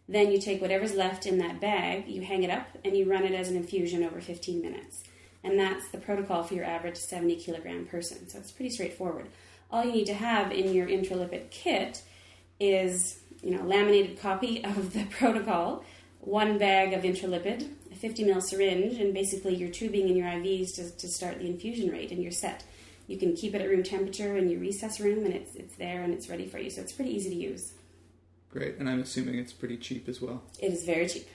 Speaker 3: Then you take whatever's left in that bag, you hang it up, and you run it as an infusion over 15 minutes. And that's the protocol for your average 70 kilogram person. So it's pretty straightforward. All you need to have in your intralipid kit is, a laminated copy of the protocol, 1 bag of intralipid, a 50 ml syringe, and basically your tubing and your IVs to start the infusion rate, and you're set. You can keep it at room temperature in your recess room, and it's there and it's ready for you. So it's pretty easy to use.
Speaker 1: Great, and I'm assuming it's pretty cheap as well.
Speaker 3: It is very cheap.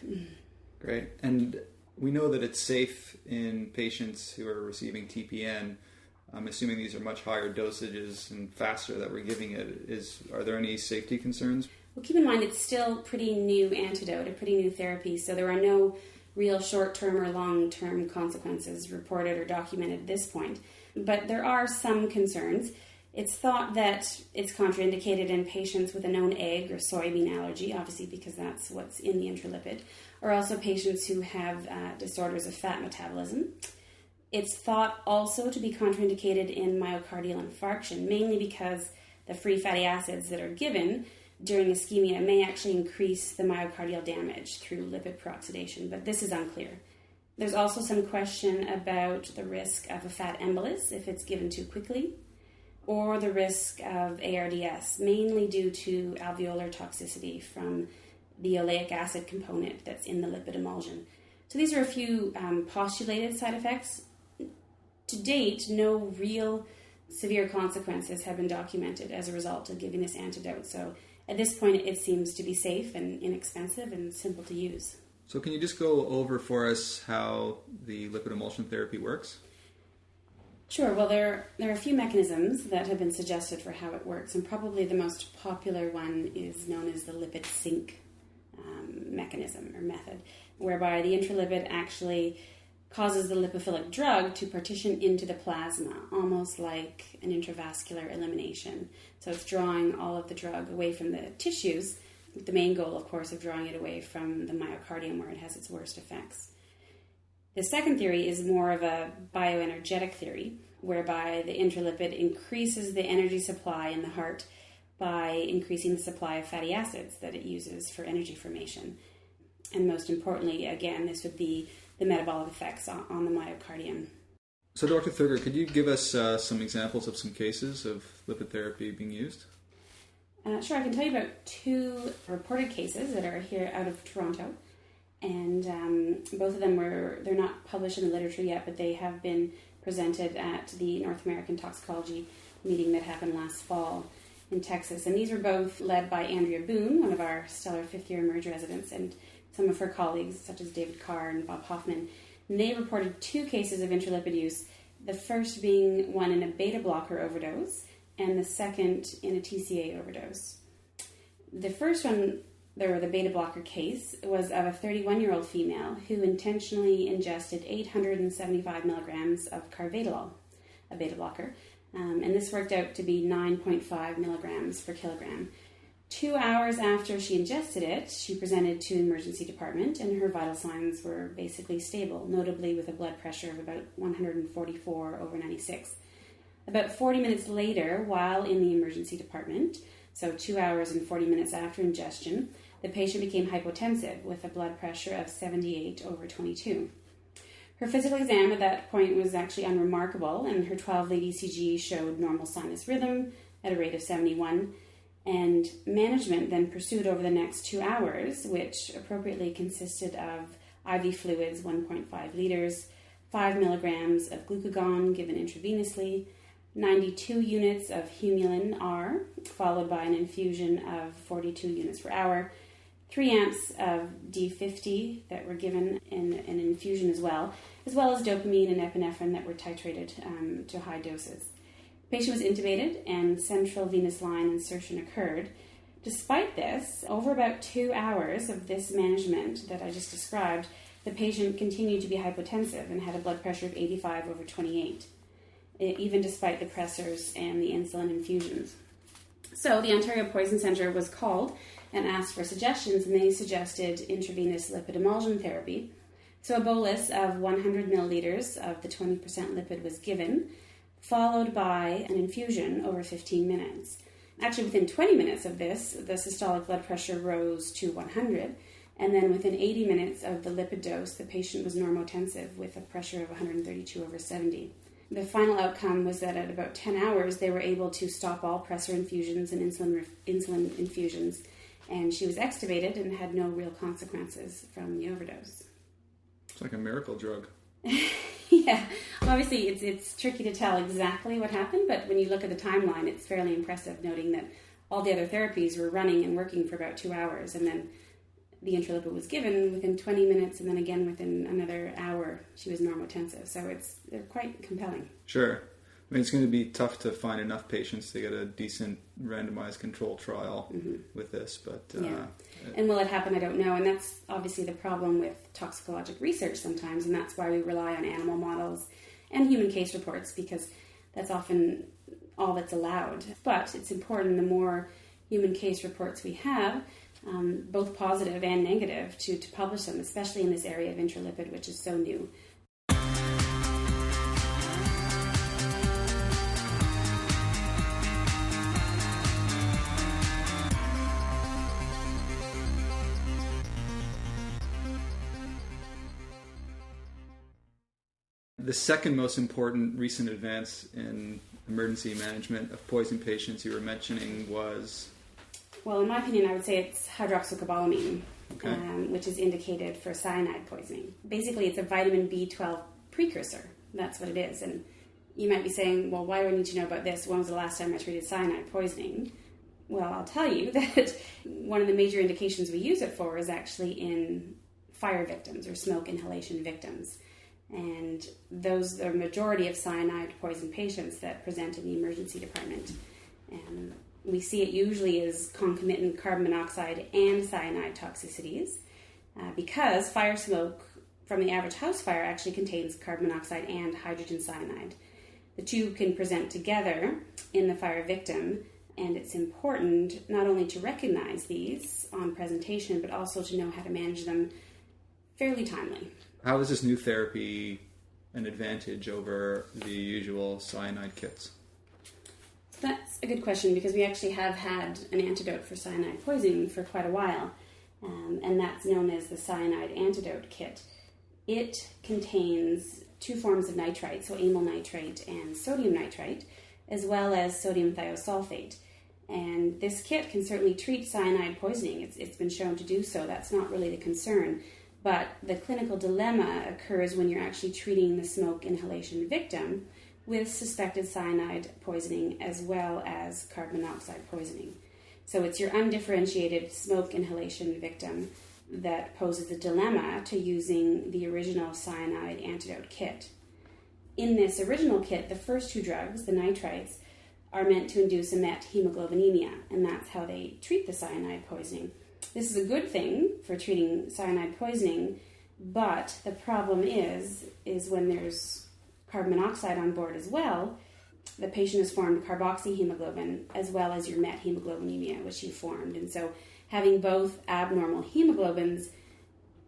Speaker 1: Great, and we know that it's safe in patients who are receiving TPN. I'm assuming these are much higher dosages and faster that we're giving it. Are there any safety concerns?
Speaker 3: Well, keep in mind it's still pretty new antidote, a pretty new therapy, so there are no real short-term or long-term consequences reported or documented at this point. But there are some concerns. It's thought that it's contraindicated in patients with a known egg or soybean allergy, obviously because that's what's in the intralipid, or also patients who have disorders of fat metabolism. It's thought also to be contraindicated in myocardial infarction, mainly because the free fatty acids that are given during ischemia may actually increase the myocardial damage through lipid peroxidation, but this is unclear. There's also some question about the risk of a fat embolus if it's given too quickly, or the risk of ARDS, mainly due to alveolar toxicity from the oleic acid component that's in the lipid emulsion. So these are a few postulated side effects. To date, no real severe consequences have been documented as a result of giving this antidote. So at this point, it seems to be safe and inexpensive and simple to use.
Speaker 1: So can you just go over for us how the lipid emulsion therapy works?
Speaker 3: Sure. Well, there are a few mechanisms that have been suggested for how it works, and probably the most popular one is known as the lipid sink mechanism or method, whereby the intralipid actually causes the lipophilic drug to partition into the plasma, almost like an intravascular elimination. So it's drawing all of the drug away from the tissues, with the main goal, of course, of drawing it away from the myocardium where it has its worst effects. The second theory is more of a bioenergetic theory, whereby the intralipid increases the energy supply in the heart by increasing the supply of fatty acids that it uses for energy formation. And most importantly, again, this would be the metabolic effects on the myocardium.
Speaker 1: So Dr. Thurgur, could you give us some examples of some cases of lipid therapy being used?
Speaker 3: Sure, I can tell you about 2 reported cases that are here out of Toronto. And both of them they're not published in the literature yet, but they have been presented at the North American Toxicology meeting that happened last fall. in Texas. And these were both led by Andrea Boone, one of our stellar fifth-year Emerge residents, and some of her colleagues, such as David Carr and Bob Hoffman. And they reported 2 cases of intralipid use, the first being one in a beta blocker overdose, and the second in a TCA overdose. The first one, the beta blocker case, was of a 31-year-old female who intentionally ingested 875 milligrams of carvedilol, a beta blocker, and this worked out to be 9.5 milligrams per kilogram. 2 hours after she ingested it, she presented to the emergency department, and her vital signs were basically stable, notably with a blood pressure of about 144/96. About 40 minutes later, while in the emergency department, so 2 hours and 40 minutes after ingestion, the patient became hypotensive with a blood pressure of 78/22. Her physical exam at that point was actually unremarkable, and her 12-lead ECG showed normal sinus rhythm at a rate of 71. And management then pursued over the next 2 hours, which appropriately consisted of IV fluids, 1.5 liters, 5 milligrams of glucagon given intravenously, 92 units of Humulin R, followed by an infusion of 42 units per hour, 3 amps of D50 that were given in an infusion as well as dopamine and epinephrine that were titrated to high doses. The patient was intubated and central venous line insertion occurred. Despite this, over about 2 hours of this management that I just described, the patient continued to be hypotensive and had a blood pressure of 85/28, even despite the pressors and the insulin infusions. So the Ontario Poison Centre was called and asked for suggestions, and they suggested intravenous lipid emulsion therapy. So a bolus of 100 milliliters of the 20% lipid was given, followed by an infusion over 15 minutes. Actually, within 20 minutes of this, the systolic blood pressure rose to 100, and then within 80 minutes of the lipid dose, the patient was normotensive with a pressure of 132/70. The final outcome was that at about 10 hours, they were able to stop all pressor infusions and insulin infusions, and she was extubated and had no real consequences from the overdose.
Speaker 1: It's like a miracle drug.
Speaker 3: Yeah, obviously it's tricky to tell exactly what happened, but when you look at the timeline, it's fairly impressive, noting that all the other therapies were running and working for about 2 hours, and then the intralipid was given within 20 minutes, and then again within another hour, she was normotensive. So they're quite compelling.
Speaker 1: Sure. I mean, it's going to be tough to find enough patients to get a decent randomized control trial with this, but...
Speaker 3: yeah. And will it happen? I don't know. And that's obviously the problem with toxicologic research sometimes, and that's why we rely on animal models and human case reports, because that's often all that's allowed. But it's important, the more human case reports we have, both positive and negative, to publish them, especially in this area of intralipid, which is so new.
Speaker 1: The second most important recent advance in emergency management of poison patients you were mentioning was...
Speaker 3: Well, in my opinion, I would say it's hydroxocobalamin,
Speaker 1: okay.
Speaker 3: Which is indicated for cyanide poisoning. Basically, it's a vitamin B12 precursor. That's what it is. And you might be saying, well, why do I need to know about this? When was the last time I treated cyanide poisoning? Well, I'll tell you that one of the major indications we use it for is actually in fire victims or smoke inhalation victims. And those are the majority of cyanide poison patients that present in the emergency department. And we see it usually as concomitant carbon monoxide and cyanide toxicities because fire smoke from the average house fire actually contains carbon monoxide and hydrogen cyanide. The two can present together in the fire victim, and it's important not only to recognize these on presentation, but also to know how to manage them fairly timely.
Speaker 1: How is this new therapy an advantage over the usual cyanide kits?
Speaker 3: That's a good question, because we actually have had an antidote for cyanide poisoning for quite a while, and that's known as the cyanide antidote kit. It contains 2 forms of nitrite, so amyl nitrite and sodium nitrite, as well as sodium thiosulfate. And this kit can certainly treat cyanide poisoning. It's been shown to do so. That's not really the concern. But the clinical dilemma occurs when you're actually treating the smoke inhalation victim,
Speaker 4: with suspected cyanide poisoning as well as carbon monoxide poisoning. So it's your undifferentiated smoke inhalation victim that poses a dilemma to using the original cyanide antidote kit. In this original kit, the first two drugs, the nitrites, are meant to induce a methemoglobinemia, and that's how they treat the cyanide poisoning. This is a good thing for treating cyanide poisoning, but the problem is when there's carbon monoxide on board as well, the patient has formed carboxyhemoglobin as well as your methemoglobinemia, which you formed. And so having both abnormal hemoglobins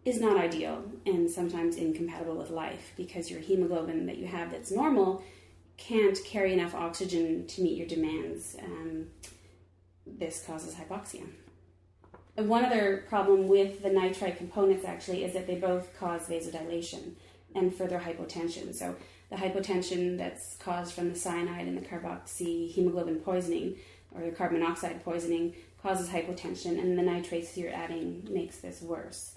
Speaker 4: is not ideal and sometimes incompatible with life, because your hemoglobin that you have that's normal can't carry enough oxygen to meet your demands. This causes hypoxia. And one other problem with the nitrite components actually is that they both cause vasodilation and further hypotension. So the hypotension that's caused from the cyanide and the carboxyhemoglobin poisoning or the carbon monoxide poisoning causes hypotension, and the nitrates you're adding makes this worse.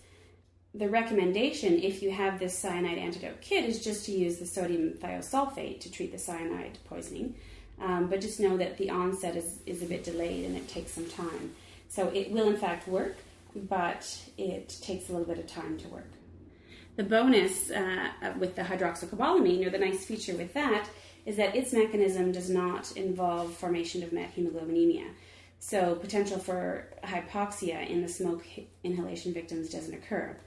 Speaker 4: The recommendation, if you have this cyanide antidote kit, is just to use the sodium thiosulfate to treat the cyanide poisoning. But just know that the onset is a bit delayed and it takes some time. So it will in fact work, but it takes a little bit of time to work. The bonus with the hydroxocobalamin, or the nice feature with that, is that its mechanism does not involve formation of methemoglobinemia. So potential for hypoxia in the smoke inhalation victims doesn't occur.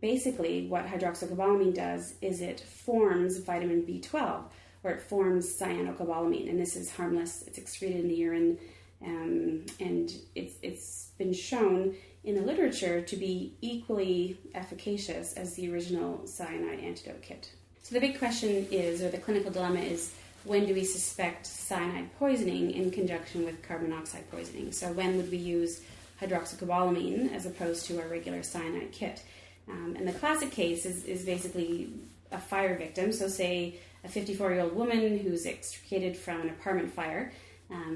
Speaker 4: Basically, what hydroxocobalamin does is it forms vitamin B12, or it forms cyanocobalamin, and this is harmless. It's excreted in the urine, and it's been shown in the literature to be equally efficacious as the original cyanide antidote kit. So the big question is, or the clinical dilemma is, when do we suspect cyanide poisoning in conjunction with carbon monoxide poisoning? So when would we use hydroxocobalamin as opposed to our regular cyanide kit? And the classic case is basically a fire victim. So say a 54-year-old woman who's extricated from an apartment fire.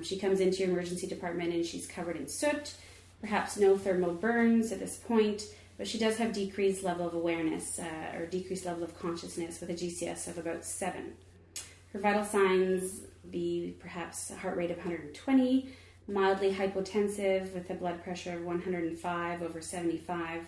Speaker 4: She comes into your emergency department and she's covered in soot, perhaps no thermal burns at this point, but she does have decreased level of awareness or decreased level of consciousness with a GCS of about 7. Her vital signs be perhaps a heart rate of 120, mildly hypotensive with a blood pressure of 105/75,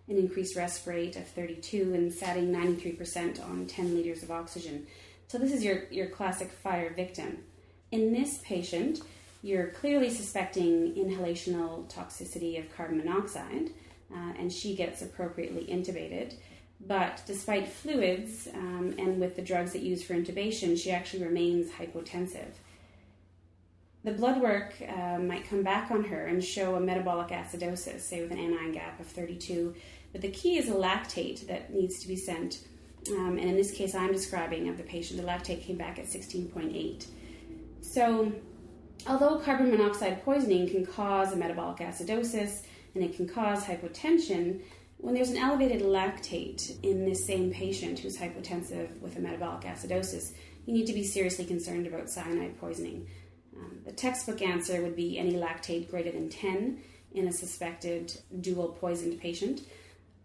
Speaker 4: an increased rest rate of 32, and satting 93% on 10 liters of oxygen. So this is your classic fire victim. In this patient, you're clearly suspecting inhalational toxicity of carbon monoxide, and she gets appropriately intubated. But despite fluids and with the drugs that you use for intubation, she actually remains hypotensive. The blood work might come back on her and show a metabolic acidosis, say with an anion gap of 32. But the key is a lactate that needs to be sent. And in this case I'm describing of the patient, the lactate came back at 16.8. So although carbon monoxide poisoning can cause a metabolic acidosis and it can cause hypotension, when there's an elevated lactate in this same patient who's hypotensive with a metabolic acidosis, you need to be seriously concerned about cyanide poisoning. The textbook answer would be any lactate greater than 10 in a suspected dual poisoned patient.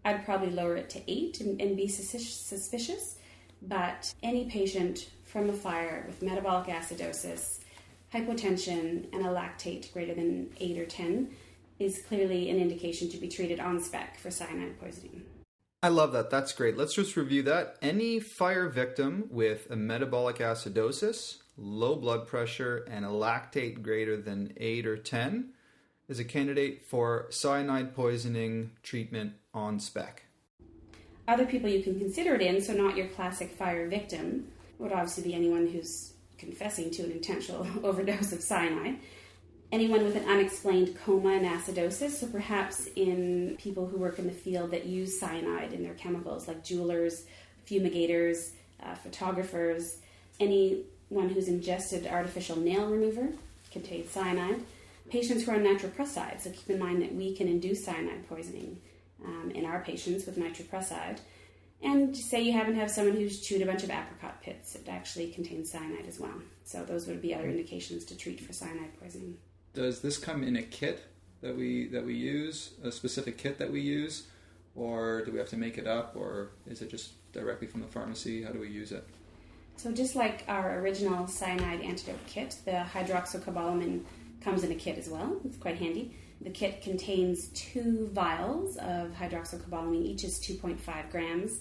Speaker 4: I'd probably lower it to 8 and be suspicious, but any patient from a fire with metabolic acidosis, hypotension, and a lactate greater than 8 or 10 is clearly an indication to be treated on spec for cyanide poisoning.
Speaker 1: I love that. That's great. Let's just review that. Any fire victim with a metabolic acidosis, low blood pressure, and a lactate greater than 8 or 10 is a candidate for cyanide poisoning treatment on spec.
Speaker 4: Other people you can consider it in, so not your classic fire victim, would obviously be anyone who's confessing to an intentional overdose of cyanide. Anyone with an unexplained coma and acidosis, so perhaps in people who work in the field that use cyanide in their chemicals, like jewelers, fumigators, photographers. Anyone who's ingested artificial nail remover contains cyanide. Patients who are on nitroprusside, so keep in mind that we can induce cyanide poisoning in our patients with nitroprusside. And say you happen to have someone who's chewed a bunch of apricot pits, it actually contains cyanide as well. So those would be other indications to treat for cyanide poisoning.
Speaker 5: Does this come in a kit that we use, a specific kit that we use, or do we have to make it up, or is it just directly from the pharmacy? How do we use it?
Speaker 4: So just like our original cyanide antidote kit, the hydroxocobalamin comes in a kit as well. It's quite handy. The kit contains 2 vials of hydroxocobalamin, each is 2.5 grams,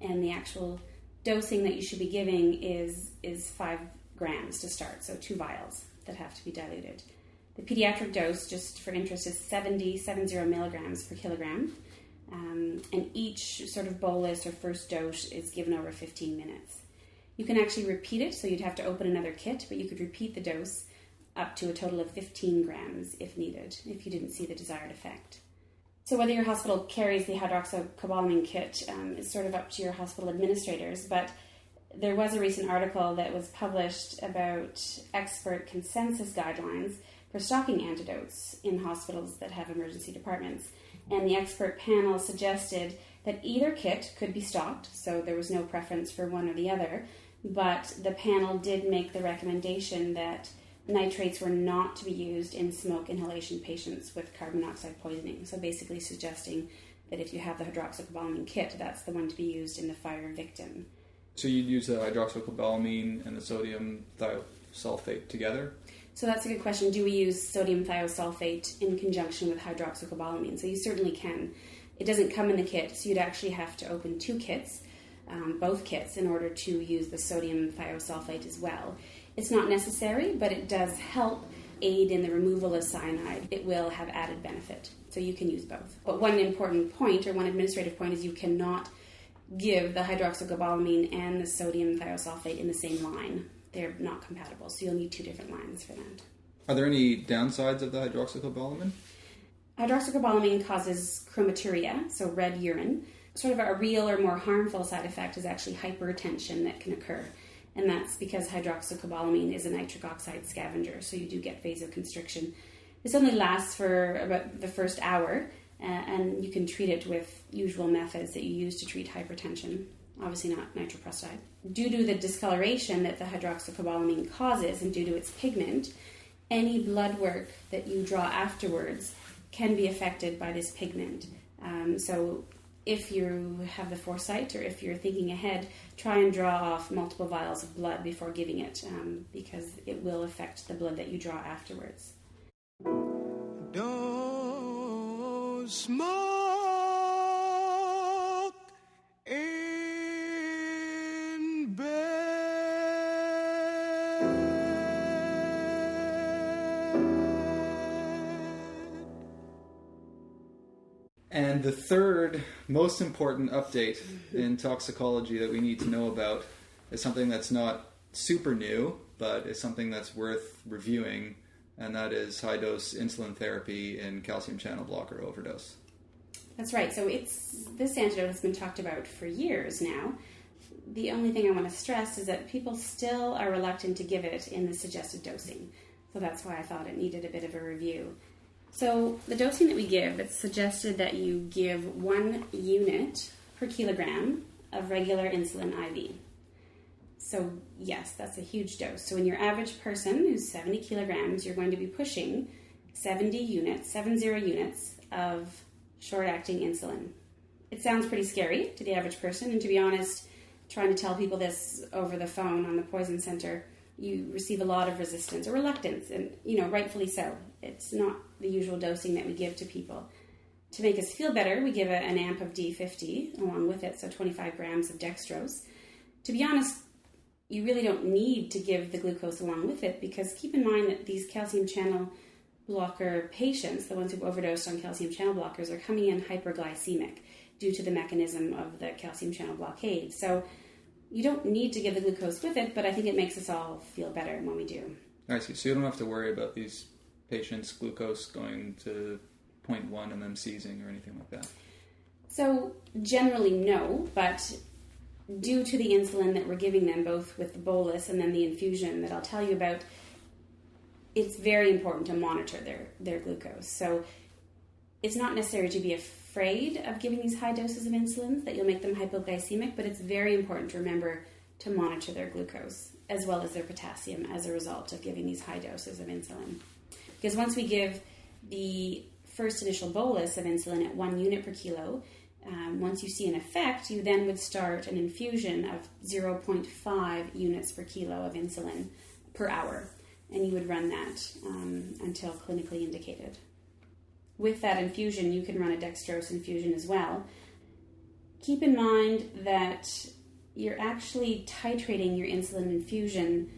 Speaker 4: and the actual dosing that you should be giving is 5 grams to start, so 2 vials that have to be diluted. The pediatric dose, just for interest, is 70 milligrams per kilogram, and each sort of bolus or first dose is given over 15 minutes. You can actually repeat it, so you'd have to open another kit, but you could repeat the dose up to a total of 15 grams if needed, if you didn't see the desired effect. So whether your hospital carries the hydroxocobalamin kit is sort of up to your hospital administrators, but there was a recent article that was published about expert consensus guidelines for stocking antidotes in hospitals that have emergency departments. And the expert panel suggested that either kit could be stocked, so there was no preference for one or the other, but the panel did make the recommendation that nitrates were not to be used in smoke inhalation patients with carbon monoxide poisoning. So basically suggesting that if you have the hydroxocobalamin kit, that's the one to be used in the fire victim.
Speaker 5: So you'd use the hydroxocobalamin and the sodium thiosulfate together?
Speaker 4: So that's a good question. Do we use sodium thiosulfate in conjunction with hydroxocobalamin? So you certainly can. It doesn't come in the kit, so you'd actually have to open 2 kits, both kits, in order to use the sodium thiosulfate as well. It's not necessary, but it does help aid in the removal of cyanide. It will have added benefit, so you can use both. But one important point, or one administrative point, is you cannot give the hydroxocobalamin and the sodium thiosulfate in the same line. They're not compatible, so you'll need 2 different lines for that.
Speaker 5: Are there any downsides of the hydroxocobalamin?
Speaker 4: Hydroxocobalamin causes chromaturia, so red urine. Sort of a real or more harmful side effect is actually hypertension that can occur. And that's because hydroxocobalamin is a nitric oxide scavenger, so you do get vasoconstriction. This only lasts for about the first hour, and you can treat it with usual methods that you use to treat hypertension, obviously not nitroprusside. Due to the discoloration that the hydroxocobalamin causes and due to its pigment, any blood work that you draw afterwards can be affected by this pigment. So if you have the foresight, or if you're thinking ahead, try and draw off multiple vials of blood before giving it, because it will affect the blood that you draw afterwards.
Speaker 6: Don't smoke in bed.
Speaker 5: And the third most important update in toxicology that we need to know about is something that's not super new, but is something that's worth reviewing, and that is high-dose insulin therapy in calcium channel blocker overdose.
Speaker 4: That's right. So this antidote has been talked about for years now. The only thing I want to stress is that people still are reluctant to give it in the suggested dosing. So that's why I thought it needed a bit of a review. So the dosing that we give, it's suggested that you give 1 unit per kilogram of regular insulin IV. So yes, that's a huge dose. So in your average person who's 70 kilograms, you're going to be pushing 70 units of short-acting insulin. It sounds pretty scary to the average person, and to be honest, trying to tell people this over the phone on the Poison Center, you receive a lot of resistance or reluctance, and rightfully so. It's not the usual dosing that we give to people. To make us feel better, we give an amp of D50 along with it, so 25 grams of dextrose. To be honest, you really don't need to give the glucose along with it, because keep in mind that these calcium channel blocker patients, the ones who've overdosed on calcium channel blockers, are coming in hyperglycemic due to the mechanism of the calcium channel blockade. So you don't need to give the glucose with it, but I think it makes us all feel better when we do.
Speaker 5: I see. So you don't have to worry about these patients' glucose going to 0.1 and them seizing or anything like that?
Speaker 4: So generally no, but due to the insulin that we're giving them, both with the bolus and then the infusion that I'll tell you about, it's very important to monitor their glucose. So it's not necessary to be afraid of giving these high doses of insulin that you'll make them hypoglycemic, but it's very important to remember to monitor their glucose as well as their potassium as a result of giving these high doses of insulin. Because once we give the first initial bolus of insulin at 1 unit per kilo, Once you see an effect, you then would start an infusion of 0.5 units per kilo of insulin per hour, and you would run that until clinically indicated. With that infusion, you can run a dextrose infusion as well. Keep in mind that you're actually titrating your insulin infusion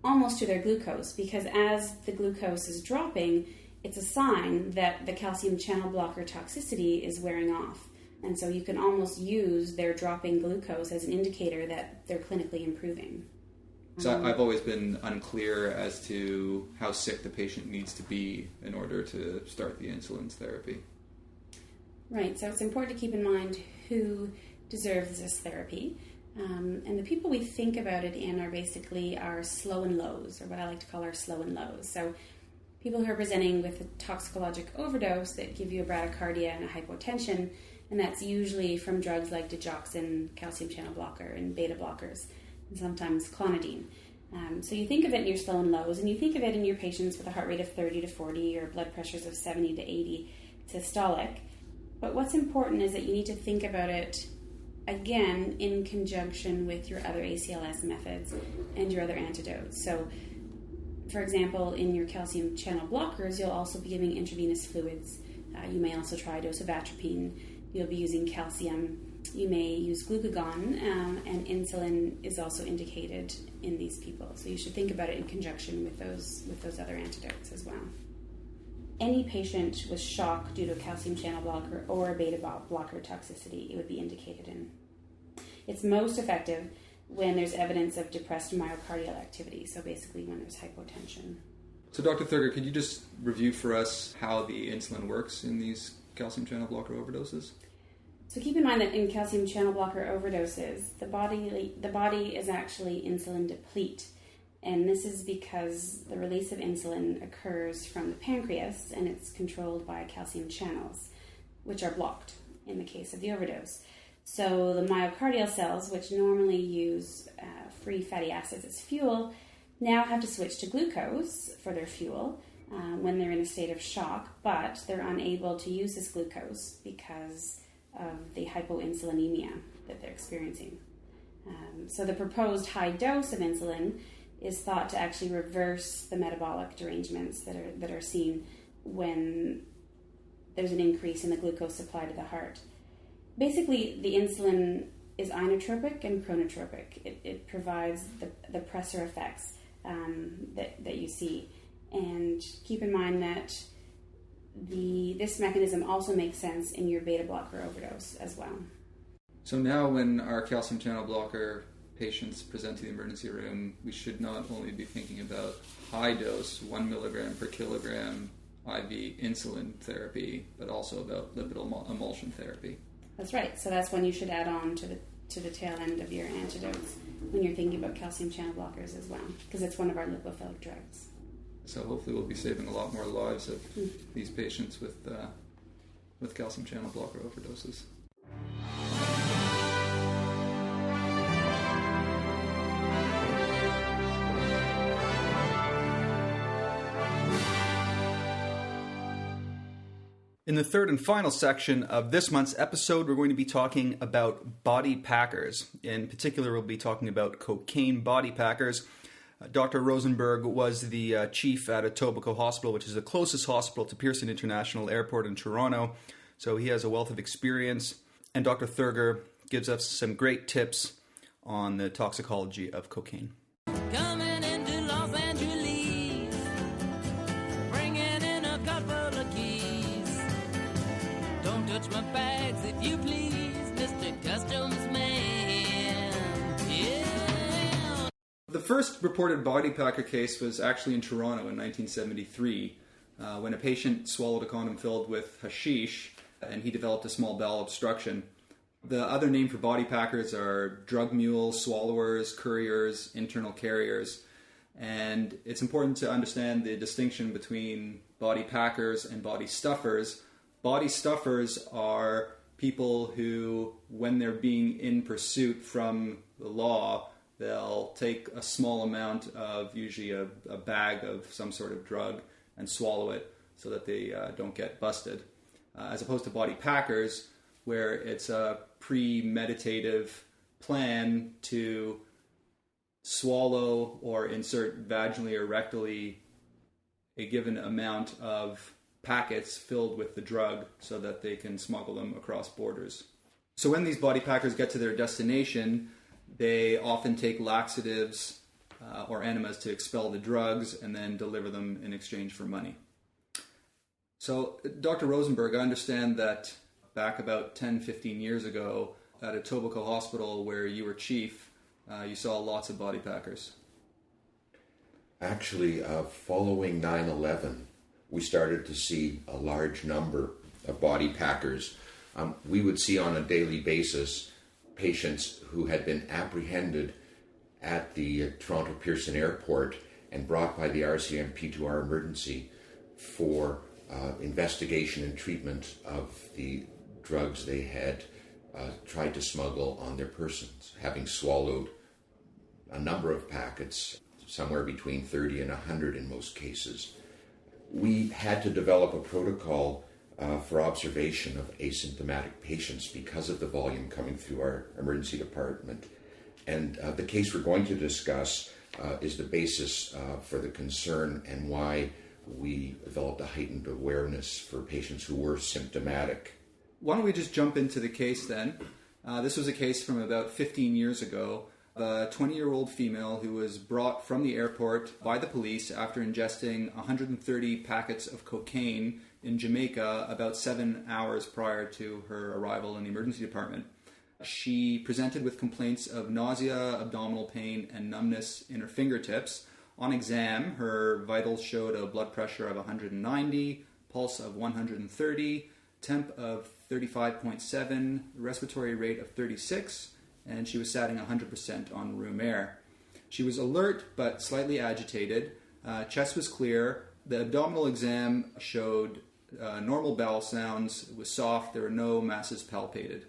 Speaker 4: almost to their glucose, because as the glucose is dropping, it's a sign that the calcium channel blocker toxicity is wearing off. And so you can almost use their dropping glucose as an indicator that they're clinically improving.
Speaker 5: So I've always been unclear as to how sick the patient needs to be in order to start the insulin therapy.
Speaker 4: Right, so it's important to keep in mind who deserves this therapy. And the people we think about it in are basically our slow and lows, or what I like to call our slow and lows. So people who are presenting with a toxicologic overdose that give you a bradycardia and a hypotension, and that's usually from drugs like digoxin, calcium channel blocker, and beta blockers, and sometimes clonidine. So you think of it in your slow and lows, and you think of it in your patients with a heart rate of 30 to 40 or blood pressures of 70 to 80 systolic. But what's important is that you need to think about it, again, in conjunction with your other ACLS methods and your other antidotes. So, for example, in your calcium channel blockers, you'll also be giving intravenous fluids. You may also try a dose of atropine. You'll be using calcium. You may use glucagon, and insulin is also indicated in these people. So you should think about it in conjunction with those other antidotes as well. Any patient with shock due to a calcium channel blocker or a beta blocker toxicity, it would be indicated in. It's most effective when there's evidence of depressed myocardial activity, so basically when there's hypotension.
Speaker 5: So Dr. Thurgur, could you just review for us how the insulin works in these calcium channel blocker overdoses?
Speaker 4: So keep in mind that in calcium channel blocker overdoses, the body is actually insulin deplete. And this is because the release of insulin occurs from the pancreas, and it's controlled by calcium channels, which are blocked in the case of the overdose. So the myocardial cells, which normally use free fatty acids as fuel, now have to switch to glucose for their fuel when they're in a state of shock, but they're unable to use this glucose because of the hypoinsulinemia that they're experiencing. So the proposed high dose of insulin is thought to actually reverse the metabolic derangements that are seen when there's an increase in the glucose supply to the heart. Basically, the insulin is inotropic and chronotropic. It provides the pressor effects that you see. And keep in mind that this mechanism also makes sense in your beta blocker overdose as well.
Speaker 5: So now when our calcium channel blocker patients present to the emergency room, we should not only be thinking about high dose 1 milligram per kilogram IV insulin therapy, but also about lipid emulsion therapy.
Speaker 4: That's right. So that's when you should add on to the tail end of your antidotes when you're thinking about calcium channel blockers as well, because it's one of our lipophilic drugs.
Speaker 5: So hopefully we'll be saving a lot more lives of these patients with calcium channel blocker overdoses.
Speaker 1: In the third and final section of this month's episode, we're going to be talking about body packers. In particular, we'll be talking about cocaine body packers. Dr. Rosenberg was the chief at Etobicoke Hospital, which is the closest hospital to Pearson International Airport in Toronto. So he has a wealth of experience. And Dr. Thurgur gives us some great tips on the toxicology of cocaine.
Speaker 7: Coming into Los Angeles, bringing in a couple of keys. Don't touch my bags if you please, Mr. Customs Man. Yeah.
Speaker 5: The first reported body packer case was actually in Toronto in 1973 when a patient swallowed a condom filled with hashish and he developed a small bowel obstruction. The other name for body packers are drug mules, swallowers, couriers, internal carriers. And it's important to understand the distinction between body packers and body stuffers. Body stuffers are people who, when they're being in pursuit from the law, they'll take a small amount of, usually a bag of some sort of drug, and swallow it so that they don't get busted. As opposed to body packers, where it's a premeditative plan to swallow or insert vaginally or rectally a given amount of packets filled with the drug so that they can smuggle them across borders. So when these body packers get to their destination, they often take laxatives or enemas to expel the drugs and then deliver them in exchange for money. So, Dr. Rosenberg, I understand that back about 10, 15 years ago at a Etobicoke hospital where you were chief, you saw lots of body packers.
Speaker 2: Actually, following 9/11, we started to see a large number of body packers. We would see on a daily basis patients who had been apprehended at the Toronto Pearson Airport and brought by the RCM P2R emergency for investigation and treatment of the drugs they had tried to smuggle on their persons, having swallowed a number of packets, somewhere between 30 and 100 in most cases. We had to develop a protocol for observation of asymptomatic patients because of the volume coming through our emergency department. And the case we're going to discuss is the basis for the concern and why we developed a heightened awareness for patients who were symptomatic.
Speaker 5: Why don't we just jump into the case then? This was a case from about 15 years ago. A 20-year-old female who was brought from the airport by the police after ingesting 130 packets of cocaine in Jamaica about 7 hours prior to her arrival in the emergency department. She presented with complaints of nausea, abdominal pain, and numbness in her fingertips. On exam, her vitals showed a blood pressure of 190, pulse of 130, temp of 35.7, respiratory rate of 36, and she was satting 100% on room air. She was alert but slightly agitated. Chest was clear. The abdominal exam showed normal bowel sounds. It was soft. There were no masses palpated.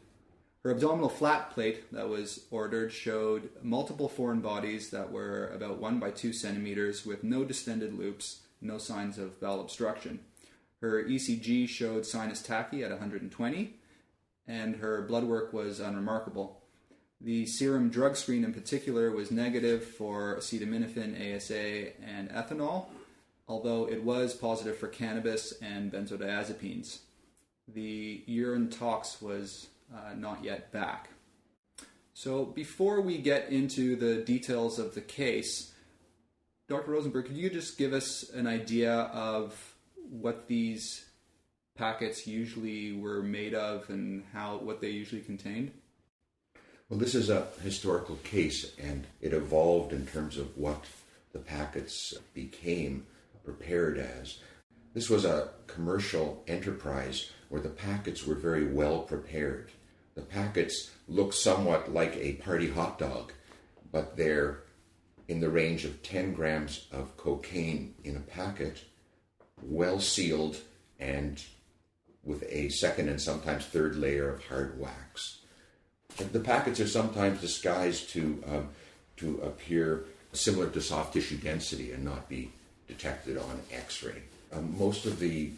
Speaker 5: Her abdominal flat plate that was ordered showed multiple foreign bodies that were about 1 by 2 centimeters with no distended loops, no signs of bowel obstruction. Her ECG showed sinus tachy at 120, and her blood work was unremarkable. The serum drug screen in particular was negative for acetaminophen, ASA, and ethanol, although it was positive for cannabis and benzodiazepines. The urine tox was not yet back. So before we get into the details of the case, Dr. Rosenberg, could you just give us an idea of what these packets usually were made of and what they usually contained?
Speaker 2: Well, this is a historical case, and it evolved in terms of what the packets became prepared as. This was a commercial enterprise where the packets were very well prepared. The packets look somewhat like a party hot dog, but they're in the range of 10 grams of cocaine in a packet, well sealed and with a second and sometimes third layer of hard wax. The packets are sometimes disguised to appear similar to soft tissue density and not be detected on X-ray. Most of the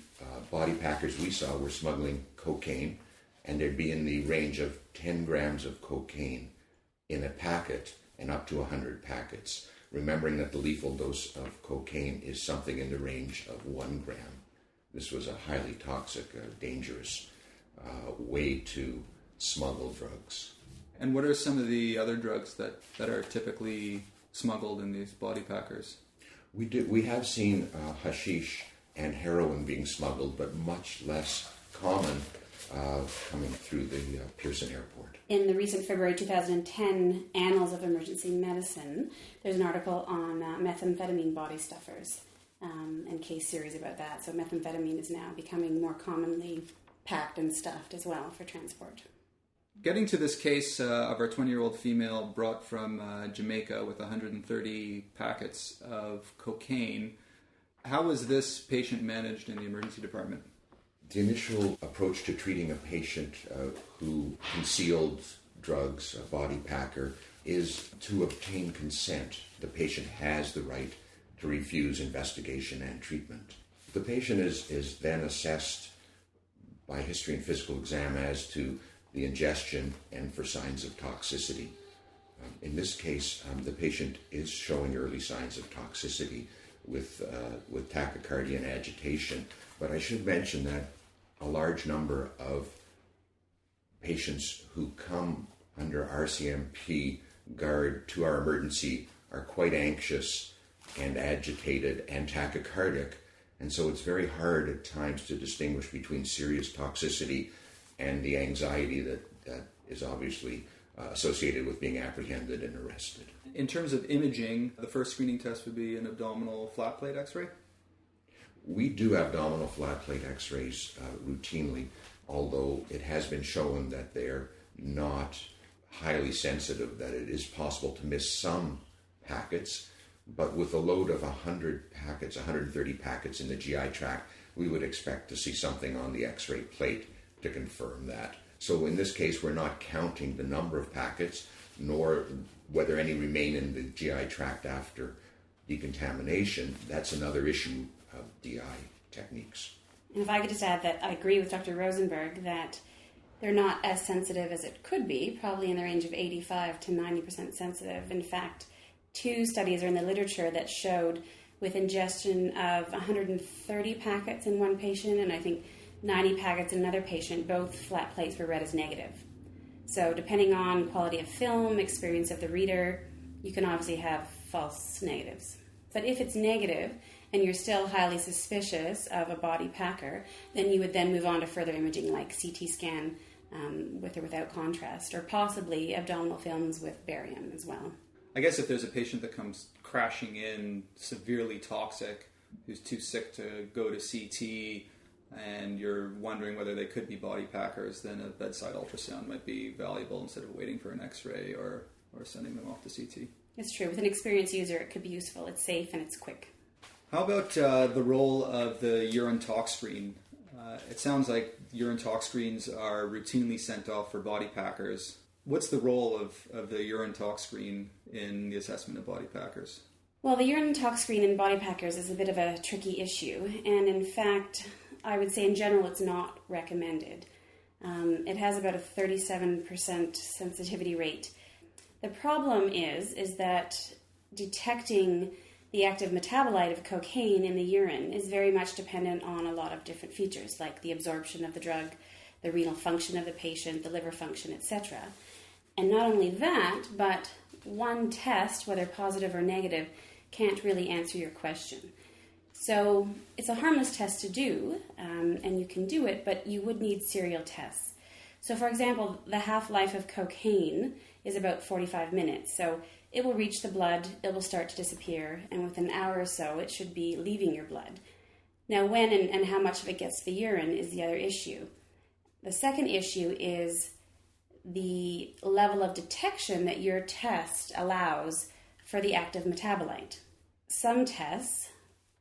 Speaker 2: body packers we saw were smuggling cocaine, and they'd be in the range of 10 grams of cocaine in a packet and up to 100 packets, remembering that the lethal dose of cocaine is something in the range of 1 gram. This was a highly toxic, dangerous way to smuggle drugs.
Speaker 5: And what are some of the other drugs that are typically smuggled in these body packers?
Speaker 2: We have seen hashish and heroin being smuggled, but much less common coming through the Pearson Airport.
Speaker 4: In the recent February 2010 Annals of Emergency Medicine, there's an article on methamphetamine body stuffers and case series about that. So methamphetamine is now becoming more commonly packed and stuffed as well for transport.
Speaker 5: Getting to this case of our 20-year-old female brought from Jamaica with 130 packets of cocaine, how was this patient managed in the emergency department?
Speaker 2: The initial approach to treating a patient who concealed drugs, a body packer, is to obtain consent. The patient has the right to refuse investigation and treatment. The patient is then assessed by history and physical exam as to the ingestion and for signs of toxicity. In this case, the patient is showing early signs of toxicity with tachycardia and agitation. But I should mention that a large number of patients who come under RCMP guard to our emergency are quite anxious and agitated and tachycardic. And so it's very hard at times to distinguish between serious toxicity and the anxiety that is obviously associated with being apprehended and arrested.
Speaker 5: In terms of imaging, the first screening test would be an abdominal flat plate x-ray?
Speaker 2: We do abdominal flat plate x-rays routinely, although it has been shown that they're not highly sensitive, that it is possible to miss some packets, but with a load of 100 packets, 130 packets in the GI tract, we would expect to see something on the x-ray plate to confirm that. So in this case, we're not counting the number of packets, nor whether any remain in the GI tract after decontamination. That's another issue of DI techniques.
Speaker 4: And if I could just add that I agree with Dr. Rosenberg that they're not as sensitive as it could be, probably in the range of 85 to 90% sensitive. In fact, 2 studies are in the literature that showed with ingestion of 130 packets in one patient and I think 90 packets in another patient, both flat plates were read as negative. So depending on quality of film, experience of the reader, you can obviously have false negatives. But if it's negative and you're still highly suspicious of a body packer, then you would then move on to further imaging like CT scan with or without contrast, or possibly abdominal films with barium as well.
Speaker 5: I guess if there's a patient that comes crashing in severely toxic, who's too sick to go to CT, and you're wondering whether they could be body packers, then a bedside ultrasound might be valuable instead of waiting for an x-ray or sending them off to CT.
Speaker 4: It's true. With an experienced user, it could be useful. It's safe and it's quick.
Speaker 5: How about the role of the urine tox screen? It sounds like urine tox screens are routinely sent off for body packers. What's the role of the urine tox screen in the assessment of body packers?
Speaker 4: Well, the urine tox screen in body packers is a bit of a tricky issue, and in fact, I would say in general it's not recommended. It has about a 37% sensitivity rate. The problem is that detecting the active metabolite of cocaine in the urine is very much dependent on a lot of different features, like the absorption of the drug, the renal function of the patient, the liver function, etc. And not only that, but one test, whether positive or negative, can't really answer your question. So it's a harmless test to do, and you can do it, but you would need serial tests. So for example, the half-life of cocaine is about 45 minutes. So it will reach the blood, it will start to disappear, and within an hour or so, it should be leaving your blood. Now, when and how much of it gets to the urine is the other issue. The second issue is the level of detection that your test allows for the active metabolite. Some tests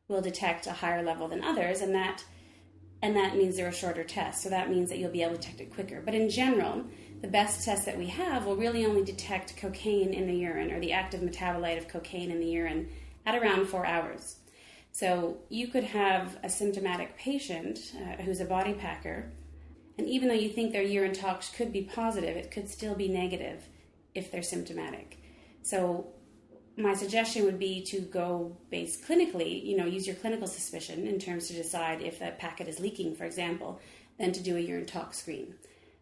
Speaker 4: will detect a higher level than others, and that means they're a shorter test. So that means that you'll be able to detect it quicker. But in general, the best tests that we have will really only detect cocaine in the urine, or the active metabolite of cocaine in the urine, at around 4 hours. So you could have a symptomatic patient who's a body packer, and even though you think their urine tox could be positive, it could still be negative if they're symptomatic. So my suggestion would be to go based clinically, use your clinical suspicion in terms to decide if a packet is leaking, for example, then to do a urine tox screen.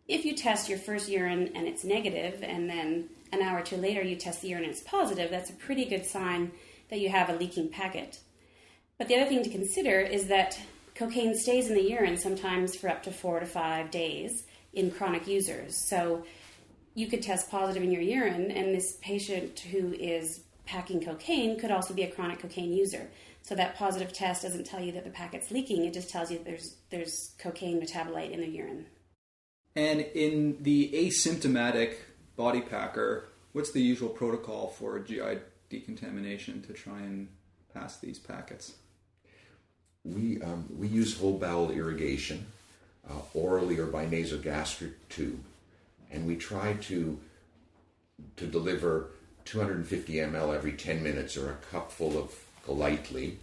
Speaker 4: If you test your first urine and it's negative, and then an hour or two later you test the urine and it's positive, that's a pretty good sign that you have a leaking packet. But the other thing to consider is that cocaine stays in the urine sometimes for up to 4 to 5 days in chronic users. So you could test positive in your urine, and this patient who is packing cocaine could also be a chronic cocaine user. So that positive test doesn't tell you that the packet's leaking, it just tells you that there's cocaine metabolite in the urine.
Speaker 5: And in the asymptomatic body packer, what's the usual protocol for GI decontamination to try and pass these packets?
Speaker 2: We use whole bowel irrigation, orally or by nasogastric tube, and we try to deliver 250 ml every 10 minutes, or a cupful of golightly,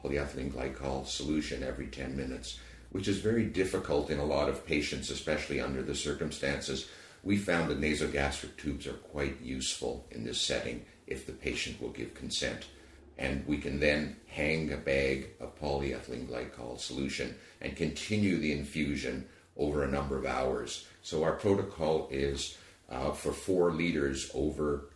Speaker 2: polyethylene glycol solution, every 10 minutes. which is very difficult in a lot of patients, especially under the circumstances. We found that nasogastric tubes are quite useful in this setting if the patient will give consent. And we can then hang a bag of polyethylene glycol solution and continue the infusion over a number of hours. So our protocol is for 4 liters over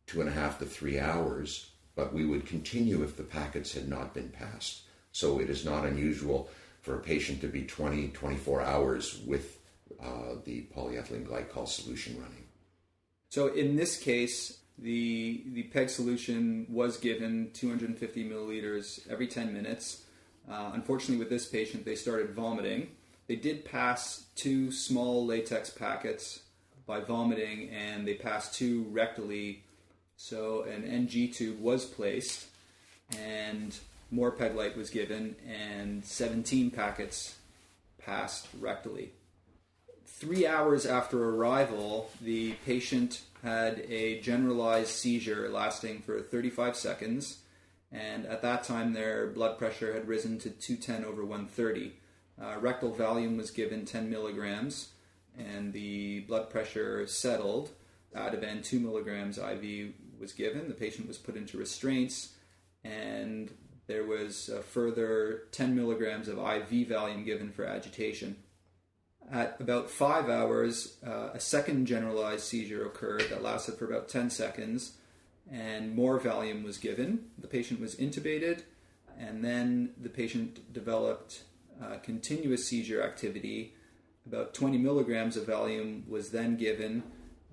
Speaker 2: 2.5 to 3 hours, but we would continue if the packets had not been passed. So it is not unusual for a patient to be 24 hours with the polyethylene glycol solution running.
Speaker 5: So in this case, the PEG solution was given 250 milliliters every 10 minutes. Unfortunately, with this patient, they started vomiting. They did pass 2 small latex packets by vomiting, and they passed 2 rectally. So an NG tube was placed, and more PEG light was given, and 17 packets passed rectally. 3 hours after arrival, the patient had a generalized seizure lasting for 35 seconds, and at that time their blood pressure had risen to 210 over 130. Rectal Valium was given 10 milligrams, and the blood pressure settled. Ativan 2 milligrams IV was given. The patient was put into restraints, and there was a further 10 milligrams of IV Valium given for agitation. At about 5 hours, a second generalized seizure occurred that lasted for about 10 seconds, and more Valium was given. The patient was intubated, and then the patient developed continuous seizure activity. About 20 milligrams of Valium was then given.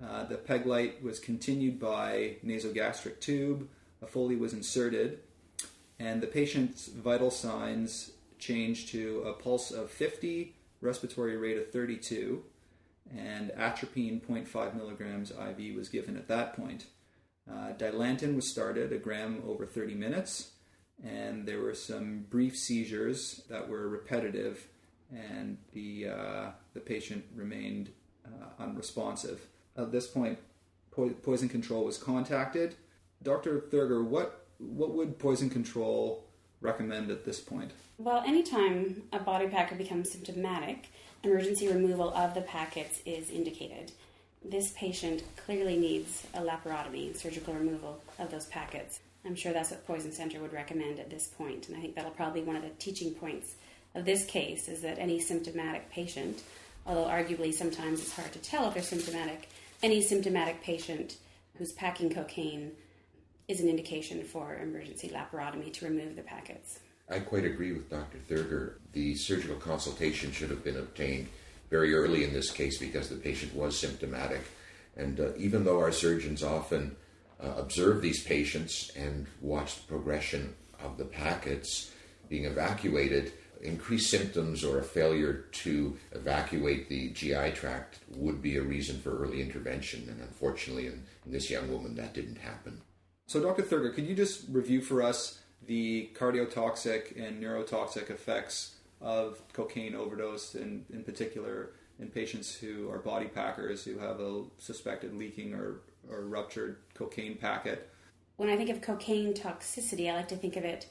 Speaker 5: The PEG light was continued by nasogastric tube. A Foley was inserted, and the patient's vital signs changed to a pulse of 50, respiratory rate of 32, and atropine 0.5 milligrams IV was given at that point. Dilantin was started, 1 gram over 30 minutes, and there were some brief seizures that were repetitive, and the patient remained unresponsive. At this point, poison control was contacted. Dr. Thurgur, what would poison control recommend at this point?
Speaker 4: Well, anytime a body packer becomes symptomatic, emergency removal of the packets is indicated. This patient clearly needs a laparotomy, surgical removal of those packets. I'm sure that's what Poison Center would recommend at this point, and I think that'll probably be one of the teaching points of this case, is that any symptomatic patient, although arguably sometimes it's hard to tell if they're symptomatic, any symptomatic patient who's packing cocaine is an indication for emergency laparotomy to remove the packets.
Speaker 2: I quite agree with Dr. Thurgur. The surgical consultation should have been obtained very early in this case because the patient was symptomatic. And even though our surgeons often observe these patients and watch the progression of the packets being evacuated, increased symptoms or a failure to evacuate the GI tract would be a reason for early intervention. And unfortunately, in this young woman, that didn't happen.
Speaker 5: So Dr. Thurgur, could you just review for us the cardiotoxic and neurotoxic effects of cocaine overdose, in particular in patients who are body packers who have a suspected leaking or ruptured cocaine packet?
Speaker 4: When I think of cocaine toxicity, I like to think of it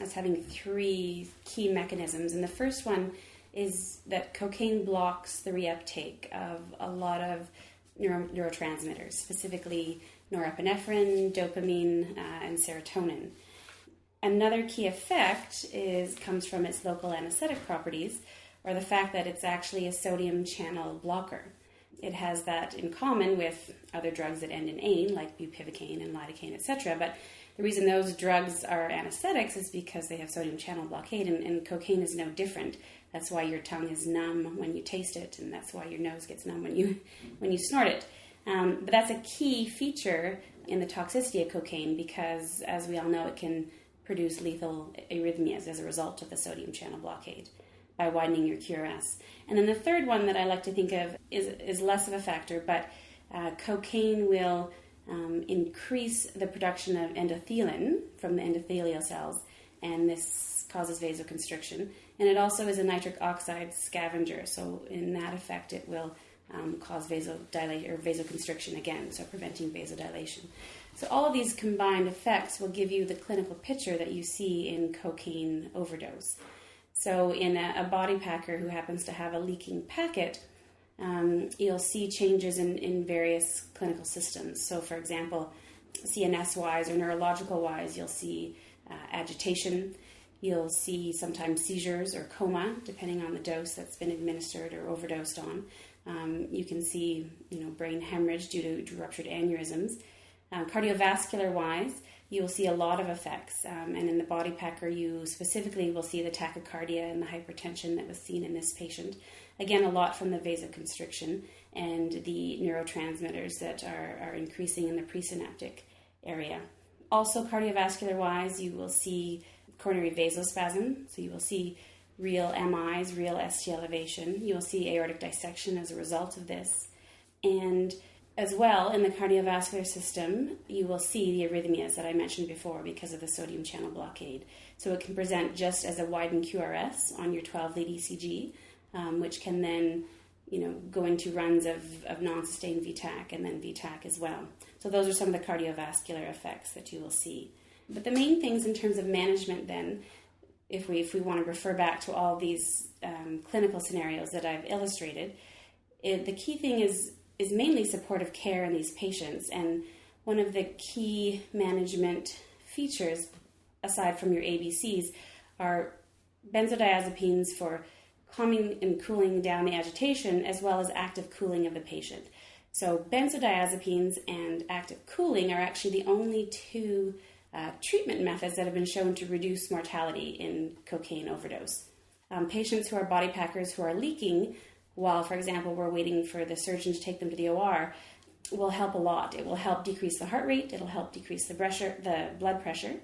Speaker 4: as having 3 key mechanisms. And the first one is that cocaine blocks the reuptake of a lot of neurotransmitters, specifically norepinephrine, dopamine, and serotonin. Another key effect comes from its local anesthetic properties, or the fact that it's actually a sodium channel blocker. It has that in common with other drugs that end in ane, like bupivacaine and lidocaine, etc. But the reason those drugs are anesthetics is because they have sodium channel blockade, and cocaine is no different. That's why your tongue is numb when you taste it, and that's why your nose gets numb when you snort it. But that's a key feature in the toxicity of cocaine because, as we all know, it can produce lethal arrhythmias as a result of the sodium channel blockade by widening your QRS. And then the third one that I like to think of is less of a factor, but cocaine will increase the production of endothelin from the endothelial cells, and this causes vasoconstriction. And it also is a nitric oxide scavenger, so in that effect it will cause vasodilation or vasoconstriction again, so preventing vasodilation. So all of these combined effects will give you the clinical picture that you see in cocaine overdose. So in a body packer who happens to have a leaking packet, you'll see changes in various clinical systems. So for example, CNS-wise or neurological-wise, you'll see agitation. You'll see sometimes seizures or coma, depending on the dose that's been administered or overdosed on. You can see, brain hemorrhage due to ruptured aneurysms. Cardiovascular-wise, you will see a lot of effects. And in the body packer, you specifically will see the tachycardia and the hypertension that was seen in this patient. Again, a lot from the vasoconstriction and the neurotransmitters that are increasing in the presynaptic area. Also, cardiovascular-wise, you will see coronary vasospasm, so you will see real MIs, real ST elevation. You will see aortic dissection as a result of this. And as well, in the cardiovascular system, you will see the arrhythmias that I mentioned before because of the sodium channel blockade. So it can present just as a widened QRS on your 12-lead ECG, which can then go into runs of non-sustained VTAC and then VTAC as well. So those are some of the cardiovascular effects that you will see. But the main things in terms of management then, if we want to refer back to all these clinical scenarios that I've illustrated, the key thing is mainly supportive care in these patients. And one of the key management features, aside from your ABCs, are benzodiazepines for calming and cooling down the agitation, as well as active cooling of the patient. So benzodiazepines and active cooling are actually the only two treatment methods that have been shown to reduce mortality in cocaine overdose. Patients who are body packers who are leaking, while, for example, we're waiting for the surgeon to take them to the OR, will help a lot. It will help decrease the heart rate, it'll help decrease the blood pressure,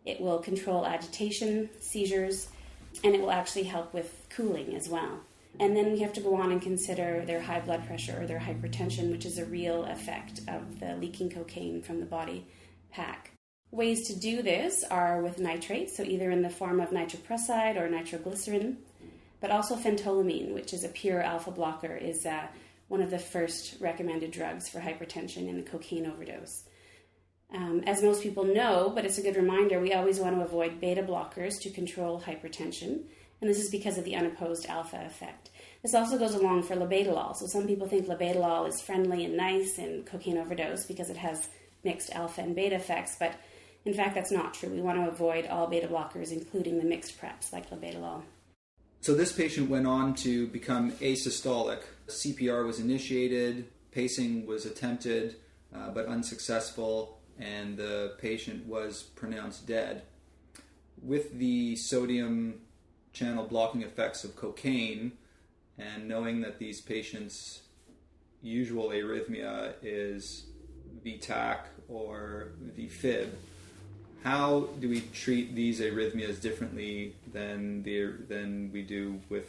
Speaker 4: it will control agitation, seizures, and it will actually help with cooling as well. And then we have to go on and consider their high blood pressure or their hypertension, which is a real effect of the leaking cocaine from the body pack. Ways to do this are with nitrates, so either in the form of nitroprusside or nitroglycerin, but also phentolamine, which is a pure alpha blocker, is one of the first recommended drugs for hypertension in a cocaine overdose. As most people know, but it's a good reminder, we always want to avoid beta blockers to control hypertension, and this is because of the unopposed alpha effect. This also goes along for labetalol. So some people think labetalol is friendly and nice in cocaine overdose because it has mixed alpha and beta effects, but in fact that's not true. We want to avoid all beta blockers, including the mixed preps like labetalol.
Speaker 5: So this patient went on to become asystolic. CPR was initiated, pacing was attempted, but unsuccessful, and the patient was pronounced dead. With the sodium channel blocking effects of cocaine, and knowing that these patients' usual arrhythmia is VTAC or VFib, how do we treat these arrhythmias differently than we do with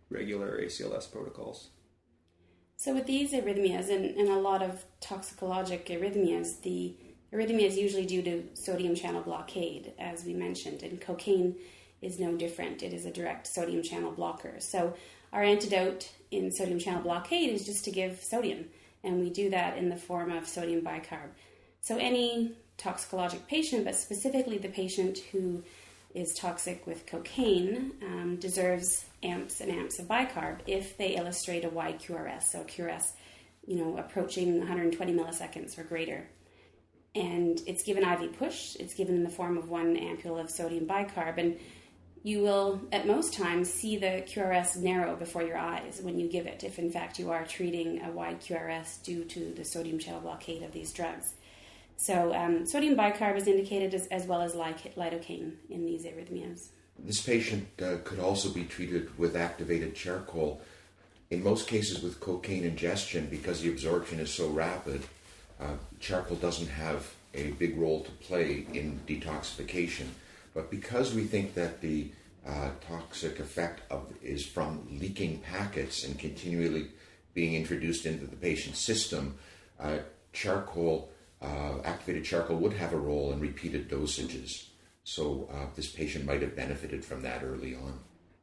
Speaker 5: regular ACLS protocols?
Speaker 4: So with these arrhythmias and a lot of toxicologic arrhythmias, the arrhythmia is usually due to sodium channel blockade, as we mentioned, and cocaine is no different. It is a direct sodium channel blocker. So our antidote in sodium channel blockade is just to give sodium, and we do that in the form of sodium bicarb. So any toxicologic patient, but specifically the patient who is toxic with cocaine, deserves amps and amps of bicarb if they illustrate a wide QRS, so QRS, approaching 120 milliseconds or greater. And it's given IV push. It's given in the form of 1 ampule of sodium bicarb, and you will, at most times, see the QRS narrow before your eyes when you give it, if in fact you are treating a wide QRS due to the sodium channel blockade of these drugs. So sodium bicarb is indicated as well as lidocaine in these arrhythmias.
Speaker 2: This patient could also be treated with activated charcoal. In most cases with cocaine ingestion, because the absorption is so rapid, charcoal doesn't have a big role to play in detoxification. But because we think that the toxic effect is from leaking packets and continually being introduced into the patient's system, activated charcoal would have a role in repeated dosages. So this patient might have benefited from that early on.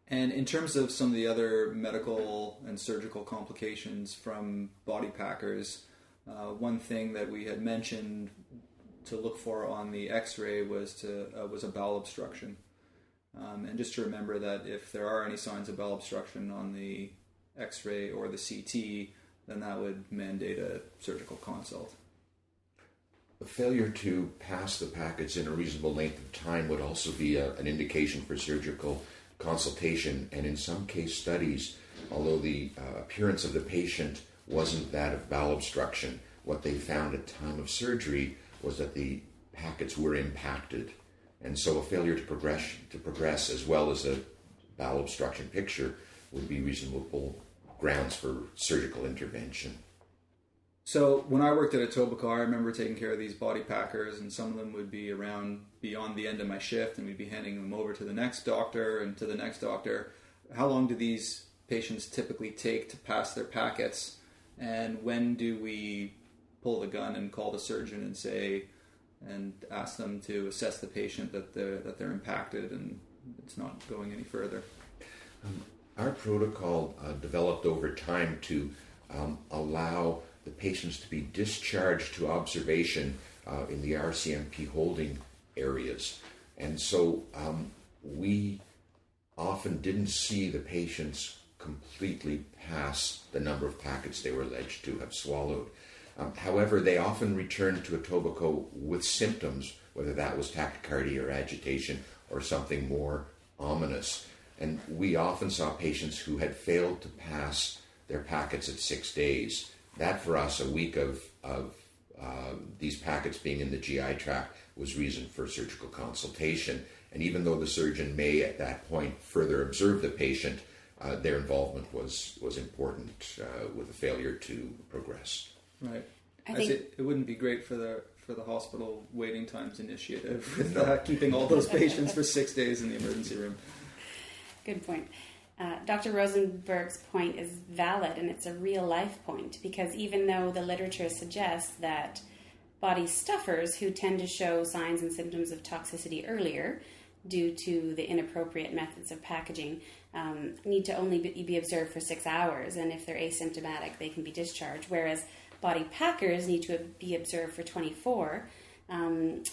Speaker 5: And in terms of some of the other medical and surgical complications from body packers, one thing that we had mentioned to look for on the X-ray was a bowel obstruction. And just to remember that if there are any signs of bowel obstruction on the X-ray or the CT, then that would mandate a surgical consult.
Speaker 2: The failure to pass the packets in a reasonable length of time would also be an indication for surgical consultation. And in some case studies, although the appearance of the patient wasn't that of bowel obstruction, what they found at time of surgery was that the packets were impacted. And so a failure to progress as well as a bowel obstruction picture would be reasonable grounds for surgical intervention.
Speaker 5: So when I worked at Etobicoke, I remember taking care of these body packers, and some of them would be around beyond the end of my shift, and we'd be handing them over to the next doctor and to the next doctor. How long do these patients typically take to pass their packets, and when do we pull the gun and call the surgeon and say and ask them to assess the patient that they're impacted and it's not going any further?
Speaker 2: Our protocol developed over time to allow the patients to be discharged to observation in the RCMP holding areas. And so we often didn't see the patients completely pass the number of packets they were alleged to have swallowed. However, they often returned to Etobicoke with symptoms, whether that was tachycardia or agitation or something more ominous. And we often saw patients who had failed to pass their packets at 6 days. That, for us, a week of these packets being in the GI tract was reason for surgical consultation. And even though the surgeon may, at that point, further observe the patient, their involvement was important with a failure to progress.
Speaker 5: Right. I think it wouldn't be great for the hospital waiting times initiative with keeping all those patients for 6 days in the emergency room.
Speaker 4: Good point. Dr. Rosenberg's point is valid, and it's a real-life point, because even though the literature suggests that body stuffers who tend to show signs and symptoms of toxicity earlier due to the inappropriate methods of packaging need to only be observed for 6 hours, and if they're asymptomatic, they can be discharged, whereas body packers need to be observed for 24.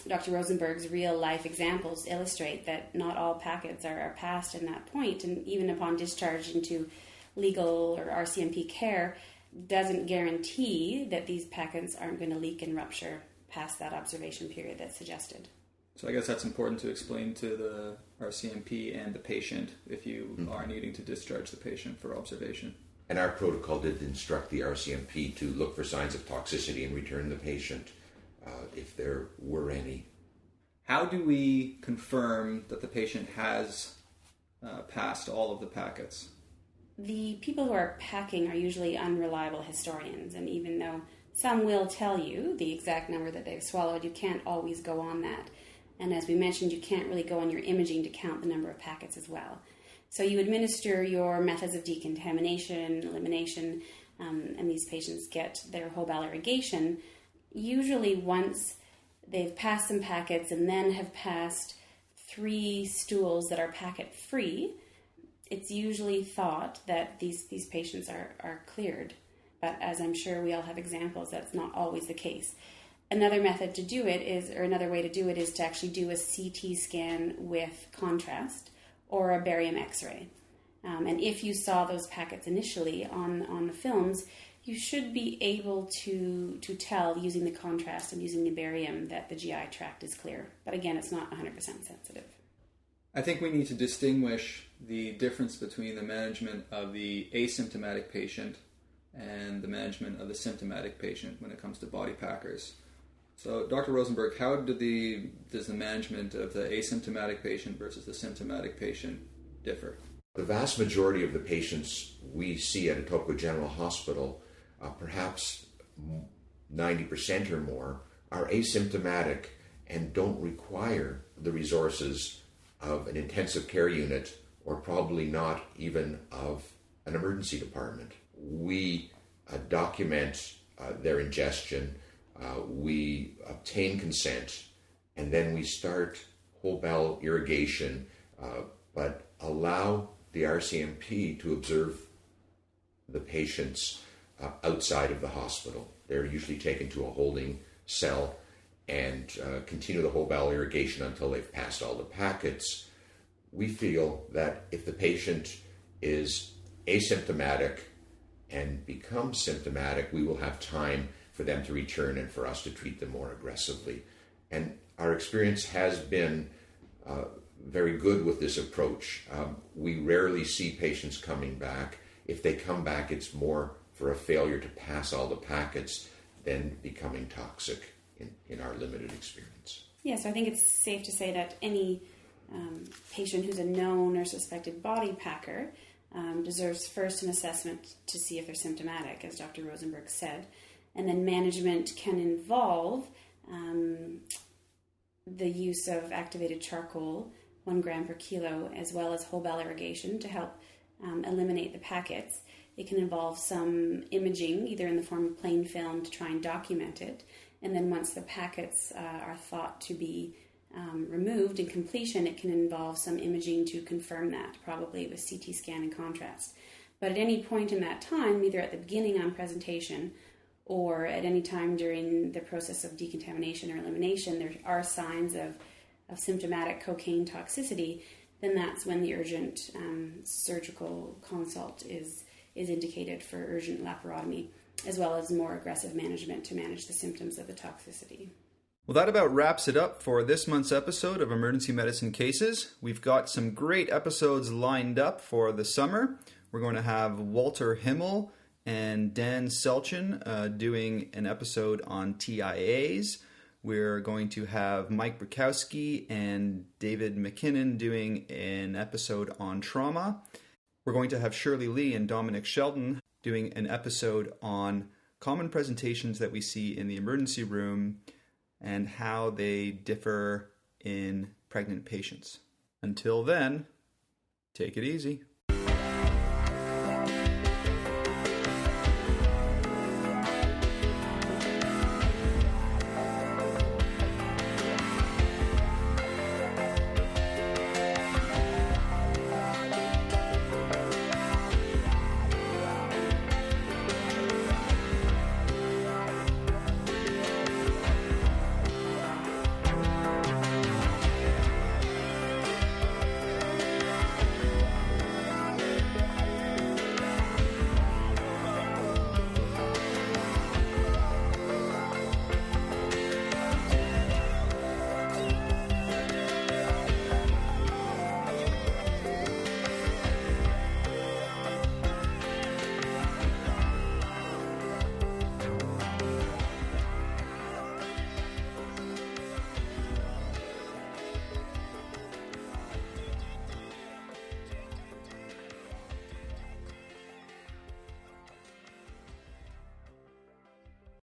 Speaker 4: Dr. Rosenberg's real-life examples illustrate that not all packets are passed in that point, and even upon discharge into legal or RCMP care, doesn't guarantee that these packets aren't going to leak and rupture past that observation period that's suggested.
Speaker 5: So I guess that's important to explain to the RCMP and the patient if you are needing to discharge the patient for observation.
Speaker 2: And our protocol did instruct the RCMP to look for signs of toxicity and return the patient if there were any.
Speaker 5: How do we confirm that the patient has passed all of the packets?
Speaker 4: The people who are packing are usually unreliable historians, and even though some will tell you the exact number that they've swallowed, you can't always go on that. And as we mentioned, you can't really go on your imaging to count the number of packets as well. So you administer your methods of decontamination, elimination, and these patients get their whole bowel irrigation, usually once they've passed some packets and then have passed 3 stools that are packet-free. It's usually thought that these patients are cleared, but as I'm sure we all have examples, that's not always the case. Another method to do it is, or another way to do it is to actually do a CT scan with contrast or a barium X-ray. And if you saw those packets initially on the films, you should be able to tell using the contrast and using the barium that the GI tract is clear. But again, it's not 100% sensitive.
Speaker 5: I think we need to distinguish the difference between the management of the asymptomatic patient and the management of the symptomatic patient when it comes to body packers. So, Dr. Rosenberg, how does the management of the asymptomatic patient versus the symptomatic patient differ?
Speaker 2: The vast majority of the patients we see at Etobicoke General Hospital, perhaps 90% or more, are asymptomatic and don't require the resources of an intensive care unit or probably not even of an emergency department. We document their ingestion, we obtain consent, and then we start whole bowel irrigation, but allow the RCMP to observe the patients outside of the hospital. They're usually taken to a holding cell and continue the whole bowel irrigation until they've passed all the packets. we feel that if the patient is asymptomatic and becomes symptomatic, we will have time for them to return and for us to treat them more aggressively. And our experience has been very good with this approach. We rarely see patients coming back. If they come back, it's more for a failure to pass all the packets than becoming toxic in our limited experience.
Speaker 3: Yeah, so I think it's safe to say that any patient who's a known or suspected body packer deserves first an assessment to see if they're symptomatic, as Dr. Rosenberg said. And then management can involve the use of activated charcoal, 1 gram per kilo, as well as whole bell irrigation to help eliminate the packets. It can involve some imaging, either in the form of plain film to try and document it. And then once the packets are thought to be removed in completion, it can involve some imaging to confirm that, probably with CT scan and contrast. But at any point in that time, either at the beginning on presentation or at any time during the process of decontamination or elimination, there are signs of symptomatic cocaine toxicity, then that's when the urgent surgical consult is indicated for urgent laparotomy, as well as more aggressive management to manage the symptoms of the toxicity.
Speaker 1: Well, that about wraps it up for this month's episode of Emergency Medicine Cases. We've got some great episodes lined up for the summer. We're going to have Walter Himmel and Dan Selchin doing an episode on TIAs. We're going to have Mike Bukowski and David McKinnon doing an episode on trauma. We're going to have Shirley Lee and Dominic Sheldon doing an episode on common presentations that we see in the emergency room and how they differ in pregnant patients. Until then, take it easy.